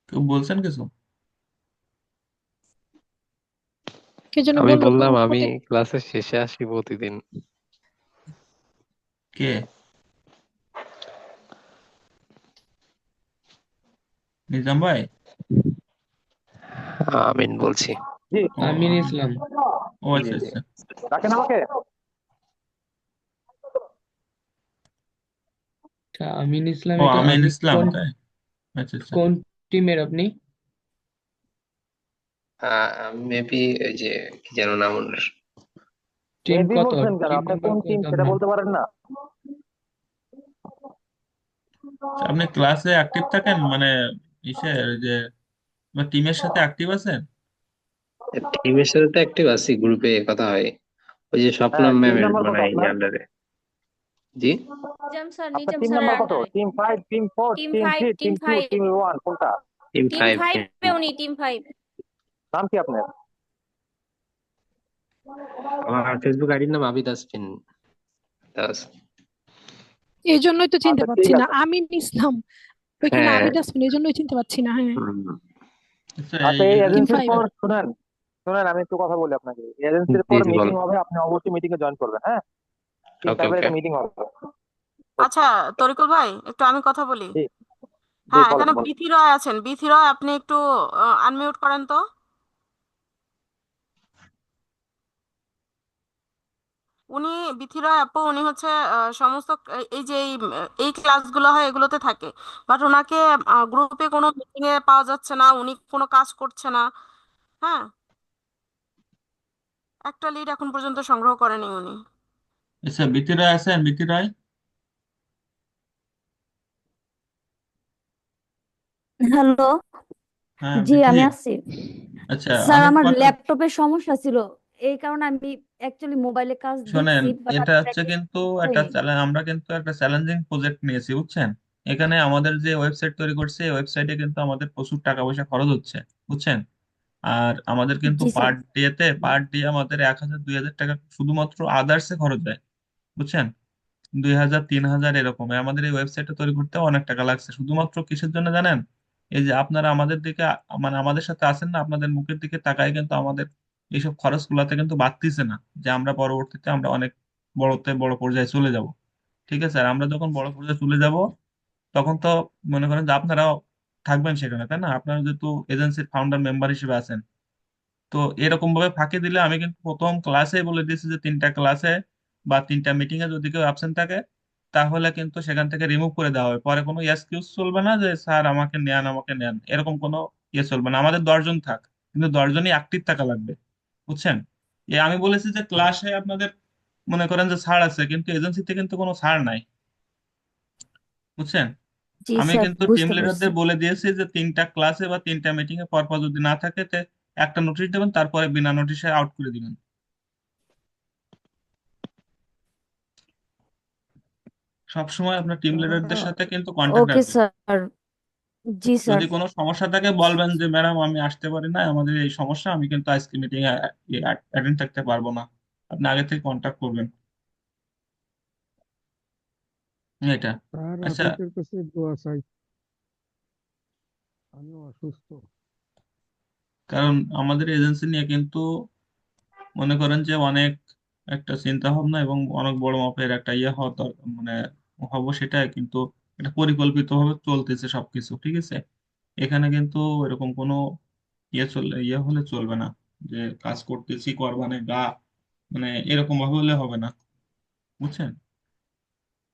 Speaker 1: কেউ বলছেন কিছু?
Speaker 6: কে যেন
Speaker 11: আমি
Speaker 6: বললো
Speaker 11: বললাম আমি
Speaker 6: প্রতি
Speaker 11: ক্লাসের শেষে আসি প্রতিদিন।
Speaker 1: কে? নিজাম ভাই?
Speaker 11: আমিন বলছি।
Speaker 4: জি
Speaker 1: ও
Speaker 12: আমিন ইসলাম।
Speaker 1: ও
Speaker 4: জি
Speaker 1: আচ্ছা
Speaker 4: জি
Speaker 1: আচ্ছা।
Speaker 4: রাখেন আমাকে।
Speaker 12: আচ্ছা, আমিন ইসলাম,
Speaker 1: ও
Speaker 12: এটা
Speaker 1: আমিন
Speaker 12: আপনি
Speaker 1: ইসলাম,
Speaker 12: কোন
Speaker 1: তাই? আচ্ছা আচ্ছা।
Speaker 12: কোন টিমের আপনি?
Speaker 11: মেবি ওই যে কি যেন নাম ওনার।
Speaker 12: টিম
Speaker 4: মেবি
Speaker 12: কত?
Speaker 4: বলছেন কেন?
Speaker 12: টিম
Speaker 4: আপনি
Speaker 12: নাম্বার
Speaker 4: কোন টিম
Speaker 12: কত
Speaker 4: সেটা
Speaker 12: আপনার?
Speaker 4: বলতে পারেন না?
Speaker 1: আচ্ছা, আপনি ক্লাসে অ্যাক্টিভ থাকেন মানে ইসের যে টিমের সাথে অ্যাক্টিভ আছেন?
Speaker 11: টিমের সাথে তো অ্যাক্টিভ আছি, গ্রুপে কথা হয়। ওই যে
Speaker 4: হ্যাঁ,
Speaker 11: স্বপ্নম
Speaker 4: টিম
Speaker 11: ম্যামের
Speaker 4: নাম্বার কত
Speaker 11: মানে
Speaker 4: আপনার?
Speaker 11: আন্ডারে। জি।
Speaker 4: আপনার টিম নাম্বার কত? Team 5, team 4, team 3, team 2, team 1 কোনটা?
Speaker 11: টিম 5।
Speaker 4: নাম কি আপনার?
Speaker 11: আমার ফেসবুক আইডির নাম আবিদ আসফিন দাস।
Speaker 6: এই জন্যই তো চিনতে
Speaker 4: আচ্ছা
Speaker 6: পারছি
Speaker 4: ঠিক
Speaker 6: না,
Speaker 4: আছে।
Speaker 6: আমিন ইসলাম ওইখানে
Speaker 11: হ্যাঁ।
Speaker 6: আবিদ আসবেন, এই জন্যই চিনতে পারছি না। হ্যাঁ,
Speaker 1: আচ্ছা,
Speaker 4: আচ্ছা
Speaker 1: এই
Speaker 4: এই
Speaker 6: টিম
Speaker 4: এজেন্সির
Speaker 6: ফাইভ।
Speaker 4: পর শুনেন, শুনেন আমি একটু কথা বলি আপনাকে। এজেন্সির
Speaker 11: জি
Speaker 4: পর
Speaker 11: জি বল।
Speaker 4: মিটিং হবে, আপনি অবশ্যই মিটিং এ জয়েন করবেন। হ্যাঁ, টিম
Speaker 11: ওকে
Speaker 4: 5 এর
Speaker 11: ওকে।
Speaker 4: একটা মিটিং হবে।
Speaker 13: আচ্ছা, তরিকুল ভাই, একটু আমি কথা বলি।
Speaker 4: জি জি
Speaker 13: হ্যাঁ,
Speaker 4: বলেন
Speaker 13: এখানে
Speaker 4: বলেন।
Speaker 13: বিথি রয় আছেন। বিথি রয়, আপনি একটু আনমিউট করেন তো। উনি, বিথি রয় আপু, উনি হচ্ছে সমস্ত এই যে এই ক্লাসগুলো হয় এগুলোতে থাকে, বাট ওনাকে গ্রুপে কোনো মিটিং এ পাওয়া যাচ্ছে না, উনি কোনো কাজ করছে না। হ্যাঁ, একটা লিড এখন পর্যন্ত সংগ্রহ করেনি উনি।
Speaker 1: আচ্ছা, বিতি রায় আছেন? বিতি রায়?
Speaker 14: হ্যালো।
Speaker 1: হ্যাঁ,
Speaker 14: জি
Speaker 1: বিথি।
Speaker 14: আমি আছি।
Speaker 1: আচ্ছা,
Speaker 14: স্যার
Speaker 1: আমি একটা
Speaker 14: আমার
Speaker 1: কথা,
Speaker 14: ল্যাপটপের সমস্যা ছিল, এই কারণে আমি অ্যাকচুয়ালি মোবাইলে কাজ
Speaker 1: শোনেন,
Speaker 14: দেখছি বাট
Speaker 1: এটা
Speaker 14: আমি
Speaker 1: হচ্ছে
Speaker 14: প্র্যাকটিস
Speaker 1: কিন্তু একটা
Speaker 14: হয়নি।
Speaker 1: আমরা কিন্তু একটা চ্যালেঞ্জিং প্রজেক্ট নিয়েছি, বুঝছেন? এখানে আমাদের যে ওয়েবসাইট তৈরি করছে, এই ওয়েবসাইটে কিন্তু আমাদের প্রচুর টাকা পয়সা খরচ হচ্ছে, বুঝছেন? আর আমাদের কিন্তু
Speaker 14: জি স্যার।
Speaker 1: পার ডে আমাদের 1,000 2,000 টাকা শুধুমাত্র আদার্সে খরচ হয়, বুঝছেন? 2,000 3,000 এরকম আমাদের এই ওয়েবসাইটটা তৈরি করতে অনেক টাকা লাগছে, শুধুমাত্র কিসের জন্য জানেন? এই যে আপনারা আমাদের দিকে মানে আমাদের সাথে আছেন না, আপনাদের মুখের দিকে তাকাই কিন্তু আমাদের এইসব খরচ গুলাতে কিন্তু বাড়তিছে না, যে আমরা পরবর্তীতে আমরা অনেক বড় পর্যায়ে চলে যাব। ঠিক আছে, আর আমরা যখন বড় পর্যায়ে চলে যাব, তখন তো মনে করেন যে আপনারাও থাকবেন সেখানে, তাই না? আপনারা যেহেতু এজেন্সির ফাউন্ডার মেম্বার হিসেবে আছেন, তো এরকম ভাবে ফাঁকি দিলে, আমি কিন্তু প্রথম ক্লাসে বলে দিয়েছি যে 3টা ক্লাসে বা 3টা মিটিং এ যদি কেউ অ্যাবসেন্ট থাকে, তাহলে কিন্তু সেখান থেকে রিমুভ করে দেওয়া হবে। পরে কোনো এক্সকিউজ চলবে না যে স্যার আমাকে নেন, আমাকে নেন, এরকম কোনো ইয়ে চলবে না। আমাদের 10 জন থাক, কিন্তু 10 জনই অ্যাক্টিভ থাকা লাগবে, বুঝছেন? আমি বলেছি যে ক্লাসে আপনাদের মনে করেন যে ছাড় আছে, কিন্তু এজেন্সিতে কিন্তু কোনো ছাড় নাই, বুঝছেন?
Speaker 14: জি
Speaker 1: আমি
Speaker 14: স্যার
Speaker 1: কিন্তু টিম
Speaker 14: বুঝতে পারছি।
Speaker 1: লিডারদের বলে দিয়েছি যে 3টা ক্লাসে বা 3টা মিটিং এ পরপর যদি না থাকে, একটা নোটিশ দেবেন, তারপরে বিনা নোটিশে আউট করে দিবেন। সবসময় আপনার টিম লিডারদের সাথে কিন্তু কন্ট্যাক্ট
Speaker 14: ওকে
Speaker 1: রাখবেন।
Speaker 14: স্যার। জি স্যার।
Speaker 1: যদি কোনো সমস্যা থাকে বলবেন যে ম্যাডাম আমি আসতে পারি না, আমাদের এই সমস্যা, আমি কিন্তু আজকে মিটিং এ অ্যাটেন্ড থাকতে পারবো না। আপনি আগে থেকে কন্ট্যাক্ট করবেন, এটা।
Speaker 15: স্যার
Speaker 1: আচ্ছা,
Speaker 15: আপনাদের কাছে দোয়া চাই, আমি অসুস্থ।
Speaker 1: কারণ আমাদের এজেন্সি নিয়ে কিন্তু মনে করেন যে অনেক একটা চিন্তা ভাবনা এবং অনেক বড় মাপের একটা ইয়ে হওয়া মানে হবো, সেটাই কিন্তু এটা পরিকল্পিত ভাবে চলতেছে সবকিছু, ঠিক আছে? এখানে কিন্তু এরকম কোনো ইয়ে হলে চলবে না। যে কাজ করতেছি করবানে গা, মানে এরকম ভাবে হলে হবে না, বুঝছেন?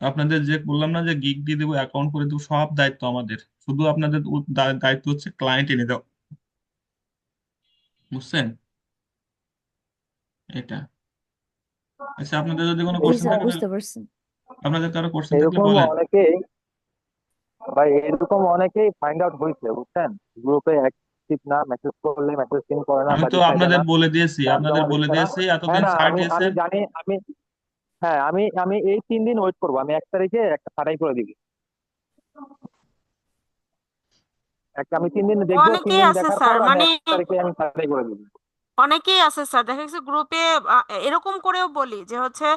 Speaker 1: আপনাদের যে বললাম না যে গিগ দিয়ে দেবো, অ্যাকাউন্ট করে দেবো, সব দায়িত্ব আমাদের, শুধু আপনাদের দায়িত্ব হচ্ছে ক্লায়েন্ট এনে দাও, বুঝছেন? এটা। আচ্ছা, আপনাদের যদি কোনো
Speaker 14: জি
Speaker 1: কোশ্চেন
Speaker 14: স্যার
Speaker 1: থাকে
Speaker 14: বুঝতে পারছি।
Speaker 1: আপনাদের কারো কোশ্চেন থাকলে
Speaker 4: এরকম
Speaker 1: বলেন।
Speaker 4: অনেকেই ভাই, এরকম অনেকেই ফাইন্ড আউট হয়েছে, বুঝছেন? গ্রুপে অ্যাক্টিভ না, মেসেজ করলে মেসেজ সিন করে না
Speaker 1: আমি
Speaker 4: বা
Speaker 1: তো
Speaker 4: রিপ্লাই দেয়
Speaker 1: আপনাদের
Speaker 4: না,
Speaker 1: বলে দিয়েছি,
Speaker 4: চাপ
Speaker 1: আপনাদের
Speaker 4: জমা
Speaker 1: বলে
Speaker 4: দিচ্ছে না।
Speaker 1: দিয়েছি,
Speaker 4: হ্যাঁ
Speaker 1: এতদিন
Speaker 4: না,
Speaker 1: ছাড়
Speaker 4: আমি আমি
Speaker 1: দিয়েছেন।
Speaker 4: জানি, হ্যাঁ আমি এই 3 দিন ওয়েট করবো, আমি 1 তারিখে একটা ছাঁটাই করে দিবি। আমি 3 দিন দেখবো, তিন
Speaker 13: অনেকেই
Speaker 4: দিন
Speaker 13: আছে
Speaker 4: দেখার
Speaker 13: স্যার,
Speaker 4: পর আমি
Speaker 13: মানে
Speaker 4: 1 তারিখে আমি ছাঁটাই করে দিবি।
Speaker 13: অনেকেই আছে স্যার, দেখা গেছে গ্রুপে এরকম করেও বলি যে হচ্ছে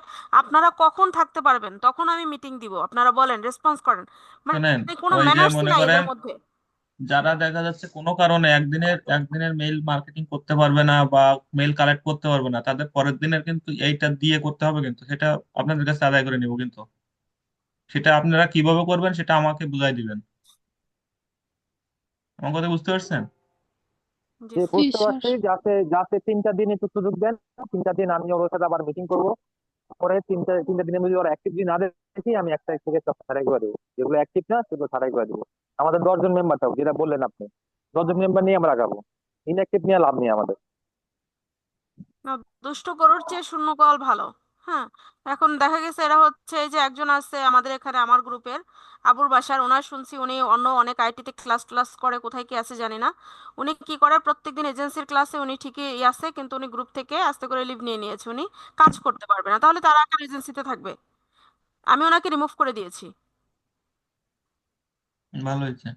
Speaker 13: আপনারা কখন থাকতে পারবেন তখন আমি মিটিং দিব, আপনারা বলেন, রেসপন্স করেন,
Speaker 1: শোনেন,
Speaker 13: মানে কোনো
Speaker 1: ওই যে
Speaker 13: ম্যানার্সই
Speaker 1: মনে
Speaker 13: নাই
Speaker 1: করেন
Speaker 13: এদের মধ্যে।
Speaker 1: যারা দেখা যাচ্ছে কোনো কারণে একদিনের মেইল মার্কেটিং করতে পারবে না বা মেইল কালেক্ট করতে পারবে না, তাদের পরের দিনের কিন্তু এইটা দিয়ে করতে হবে, কিন্তু সেটা আপনাদের কাছে আদায় করে নিব, কিন্তু সেটা আপনারা কিভাবে করবেন সেটা আমাকে বুঝাই দিবেন। আমার কথা বুঝতে পারছেন?
Speaker 13: জি
Speaker 4: যে
Speaker 13: স্যার।
Speaker 6: জি
Speaker 4: বুঝতে
Speaker 6: স্যার।
Speaker 4: পারছি, যাতে যাতে 3টা দিন একটু সুযোগ দেন, 3টা দিন আমি ওর সাথে আবার মিটিং করবো, পরে তিনটা দিনের মধ্যে ওরা অ্যাক্টিভ না দেখি, আমি 1 তারিখ থেকে সব ছাড়াই করে দেবো, যেগুলো অ্যাক্টিভ না সেগুলো ছাড়াই করে দেবো। আমাদের 10 জন মেম্বার থাকবে, যেটা বললেন আপনি, 10 জন মেম্বার নিয়ে আমরা আগাবো, ইনঅ্যাক্টিভ নিয়ে লাভ নেই আমাদের।
Speaker 13: না, দুষ্ট গরুর চেয়ে শূন্য গোয়াল ভালো। হ্যাঁ, এখন দেখা গেছে এরা হচ্ছে, এই যে একজন আছে আমাদের এখানে আমার গ্রুপের, আবুল বাসার, ওনার শুনছি উনি অন্য অনেক আইটিতে ক্লাস ক্লাস করে, কোথায় কি আছে জানি না। উনি কি করে, প্রত্যেকদিন এজেন্সির ক্লাসে উনি ঠিকই আছে, কিন্তু উনি গ্রুপ থেকে আস্তে করে লিভ নিয়ে নিয়েছে, উনি কাজ করতে পারবে না, তাহলে তারা একটা এজেন্সিতে থাকবে। আমি ওনাকে রিমুভ করে দিয়েছি।
Speaker 1: ভালো হয়েছে।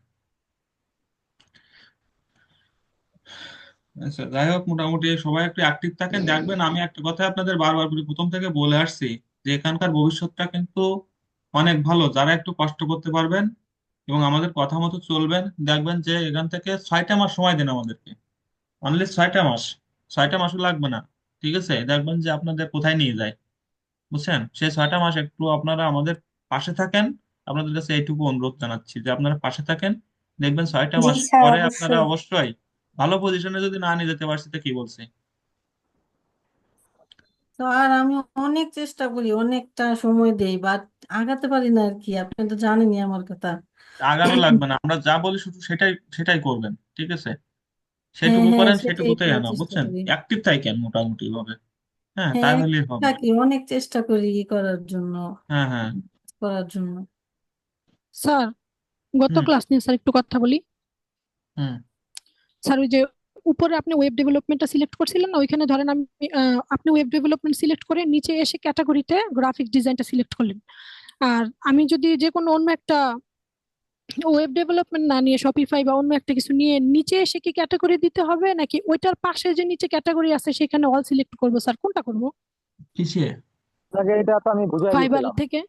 Speaker 1: আচ্ছা, যাই হোক, মোটামুটি সবাই একটু অ্যাক্টিভ থাকেন, দেখবেন আমি একটা কথা আপনাদের বারবার করে প্রথম থেকে বলে আসছি যে এখানকার ভবিষ্যৎটা কিন্তু অনেক ভালো, যারা একটু কষ্ট করতে পারবেন এবং আমাদের কথা মতো চলবেন, দেখবেন যে এখান থেকে 6টা মাস সময় দিন আমাদেরকে, অনলি 6টা মাস, 6টা মাসও লাগবে না, ঠিক আছে? দেখবেন যে আপনাদের কোথায় নিয়ে যায়, বুঝছেন? সেই 6টা মাস একটু আপনারা আমাদের পাশে থাকেন, আপনাদের কাছে এইটুকু অনুরোধ জানাচ্ছি যে আপনারা পাশে থাকেন, দেখবেন ছয়টা
Speaker 3: জি
Speaker 1: মাস
Speaker 3: স্যার
Speaker 1: পরে আপনারা
Speaker 3: অবশ্যই।
Speaker 1: অবশ্যই ভালো পজিশনে যদি না নিয়ে যেতে পারছি তো কি বলছি।
Speaker 8: তো আর আমি অনেক চেষ্টা করি, অনেকটা সময় দেই, বাট আগাতে পারি না আর কি, আপনি তো জানেনই আমার কথা।
Speaker 1: আগানো লাগবে না, আমরা যা বলি শুধু সেটাই সেটাই করবেন, ঠিক আছে?
Speaker 8: হ্যাঁ
Speaker 1: সেটুকু
Speaker 8: হ্যাঁ,
Speaker 1: করেন,
Speaker 8: সেটাই
Speaker 1: সেটুকুতেই
Speaker 8: করার
Speaker 1: আনা,
Speaker 8: চেষ্টা
Speaker 1: বুঝছেন?
Speaker 8: করি।
Speaker 1: অ্যাক্টিভ থাকেন মোটামুটি ভাবে, হ্যাঁ,
Speaker 8: হ্যাঁ,
Speaker 1: তাহলেই হবে।
Speaker 8: থাকি, অনেক চেষ্টা করি ই করার জন্য,
Speaker 1: হ্যাঁ, হ্যাঁ।
Speaker 8: করার জন্য।
Speaker 6: স্যার গত
Speaker 1: হুম,
Speaker 6: ক্লাস নিয়ে স্যার একটু কথা বলি।
Speaker 1: হুম,
Speaker 6: স্যার ওই যে উপরে আপনি ওয়েব ডেভেলপমেন্টটা সিলেক্ট করছিলেন না, ওইখানে ধরেন আমি আপনি ওয়েব ডেভেলপমেন্ট সিলেক্ট করে নিচে এসে ক্যাটাগরিতে গ্রাফিক্স ডিজাইনটা সিলেক্ট করলেন। আর আমি যদি যে কোনো অন্য একটা ওয়েব ডেভেলপমেন্ট না নিয়ে শপিফাই বা অন্য একটা কিছু নিয়ে নিচে এসে কি ক্যাটাগরি দিতে হবে, নাকি ওইটার পাশে যে নিচে ক্যাটাগরি আছে সেখানে অল সিলেক্ট করবো স্যার, কোনটা করবো?
Speaker 1: কিসে?
Speaker 4: আপনাকে এটা তো আমি বুঝাই
Speaker 6: ফাইবার
Speaker 4: দিয়েছিলাম।
Speaker 6: থেকে?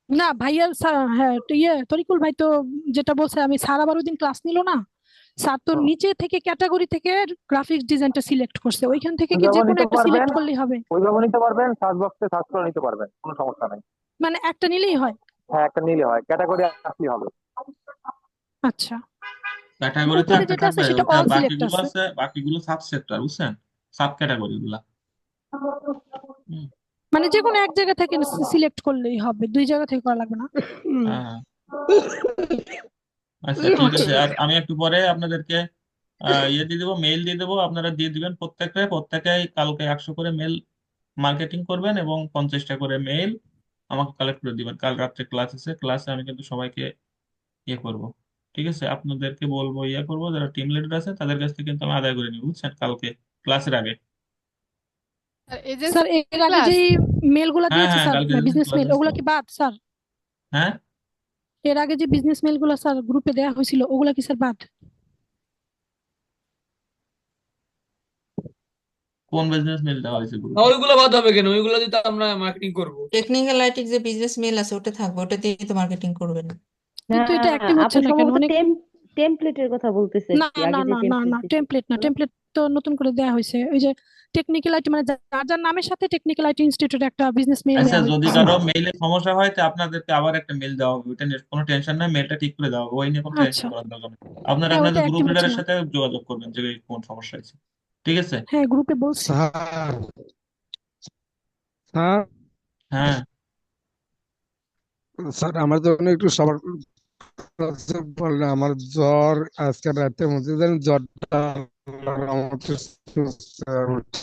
Speaker 6: না ভাইয়া স্যার, হ্যাঁ তো তরিকুল ভাই তো যেটা বলছে, আমি স্যার আবার ওই দিন ক্লাস নিল না, স্যার তো
Speaker 4: হুম।
Speaker 6: নিচে থেকে ক্যাটাগরি থেকে গ্রাফিক্স ডিজাইনটা সিলেক্ট করছে, ওইখান থেকে কি
Speaker 4: ওইভাবে
Speaker 6: যে কোনো
Speaker 4: নিতে
Speaker 6: একটা
Speaker 4: পারবেন,
Speaker 6: সিলেক্ট করলেই হবে?
Speaker 4: ওইভাবে নিতে পারবেন, সার্চ বক্সে সার্চ করে নিতে পারবেন, কোনো সমস্যা নেই।
Speaker 6: মানে একটা নিলেই হয়?
Speaker 4: হ্যাঁ, একটা নিলে হয়, ক্যাটাগরি আসলেই হবে।
Speaker 6: আচ্ছা,
Speaker 1: ক্যাটাগরি তো
Speaker 6: উপরে
Speaker 1: একটা
Speaker 6: যেটা আছে
Speaker 1: থাকবে,
Speaker 6: সেটা
Speaker 1: ওটা
Speaker 6: অল সিলেক্ট
Speaker 1: বাকিগুলো
Speaker 6: আছে।
Speaker 1: আছে, বাকিগুলো সাব সেক্টর, বুঝছেন? সাব ক্যাটাগরি গুলা। হুম,
Speaker 6: মানে যে কোনো এক জায়গা থেকে সিলেক্ট করলেই হবে, দুই জায়গা থেকে করা লাগবে না?
Speaker 1: হ্যাঁ। আচ্ছা, ঠিক আছে। আর আমি একটু পরে আপনাদেরকে ইয়ে দিয়ে দেবো, মেইল দিয়ে দেবো, আপনারা দিয়ে দিবেন প্রত্যেকেই কালকে 100 করে মেল মার্কেটিং করবেন এবং 50টা করে মেইল আমাকে কালেক্ট করে দিবেন। কাল রাত্রে ক্লাস আছে, ক্লাসে আমি কিন্তু সবাইকে ইয়ে করব, ঠিক আছে? আপনাদেরকে বলবো, ইয়ে করবো, যারা টিম লিডার আছে তাদের কাছ থেকে কিন্তু আমি আদায় করে নিব, বুঝছেন, কালকে ক্লাসের আগে।
Speaker 6: স্যার
Speaker 2: এজেন্সি
Speaker 6: এর আগে
Speaker 2: ক্লাস?
Speaker 6: যে মেলগুলো
Speaker 1: হ্যাঁ,
Speaker 6: দিয়েছে
Speaker 1: হ্যাঁ,
Speaker 6: স্যার,
Speaker 1: কালকে এজেন্সি
Speaker 6: বিজনেস
Speaker 1: ক্লাস
Speaker 6: মেল,
Speaker 1: আছে
Speaker 6: ওগুলা
Speaker 1: তো।
Speaker 6: কি বাদ স্যার?
Speaker 1: হ্যাঁ,
Speaker 6: এর আগে যে বিজনেস মেলগুলো স্যার গ্রুপে দেওয়া হয়েছিল ওগুলা কি স্যার বাদ?
Speaker 1: কোন বিজনেস মেল দেওয়া হয়েছে
Speaker 12: না,
Speaker 1: গ্রুপে?
Speaker 12: ওইগুলো বাদ হবে কেন? ওইগুলো দিয়ে তো আমরা মার্কেটিং করব।
Speaker 16: টেকনিক্যাল আইটির যে বিজনেস মেল আছে ওটা থাকবে, ওটা দিয়ে তো মার্কেটিং করবেন।
Speaker 6: কিন্তু এটা
Speaker 5: হ্যাঁ,
Speaker 6: অ্যাক্টিভ হচ্ছে
Speaker 5: আপু
Speaker 6: না কেন?
Speaker 5: সম্ভবত
Speaker 6: অনেক।
Speaker 5: টেমপ্লেটের কথা বলতেছে আর
Speaker 6: না
Speaker 5: কি,
Speaker 6: না
Speaker 5: আগে যে
Speaker 6: না না
Speaker 5: টেমপ্লেট
Speaker 6: না,
Speaker 5: দিছিল।
Speaker 6: টেমপ্লেট না, টেমপ্লেট তো নতুন করে দেয়া হয়েছে। ওই যে টেকনিক্যাল আইটি মানে যার যার নামের সাথে টেকনিক্যাল আইটি ইনস্টিটিউট একটা বিজনেস মেইল
Speaker 1: আচ্ছা,
Speaker 6: দেওয়া
Speaker 1: যদি
Speaker 6: হয়েছে।
Speaker 1: কারো মেইলে সমস্যা হয় তো আপনাদেরকে আবার একটা মেইল দেওয়া হবে, ওইটা নিয়ে কোনো টেনশন নাই, মেইলটা ঠিক করে দেওয়া হবে, ওই নিয়ে কোনো টেনশন
Speaker 6: আচ্ছা,
Speaker 1: করার দরকার নেই। আপনারা
Speaker 6: হ্যাঁ ওইটা
Speaker 1: আপনাদের গ্রুপ
Speaker 6: অ্যাক্টিভ হচ্ছে
Speaker 1: লিডারের
Speaker 6: না।
Speaker 1: সাথে যোগাযোগ করবেন যে কোন সমস্যা হয়েছে। ঠিক আছে?
Speaker 6: হ্যাঁ গ্রুপে বলছি।
Speaker 15: স্যার স্যার
Speaker 1: হ্যাঁ,
Speaker 15: স্যার আমার জন্য একটু সবার কাছে বললেন, আমার জ্বর আজকে রাতের মধ্যে যেন জ্বরটা আল্লাহর রহমতে সুস্থ হয়ে উঠছে।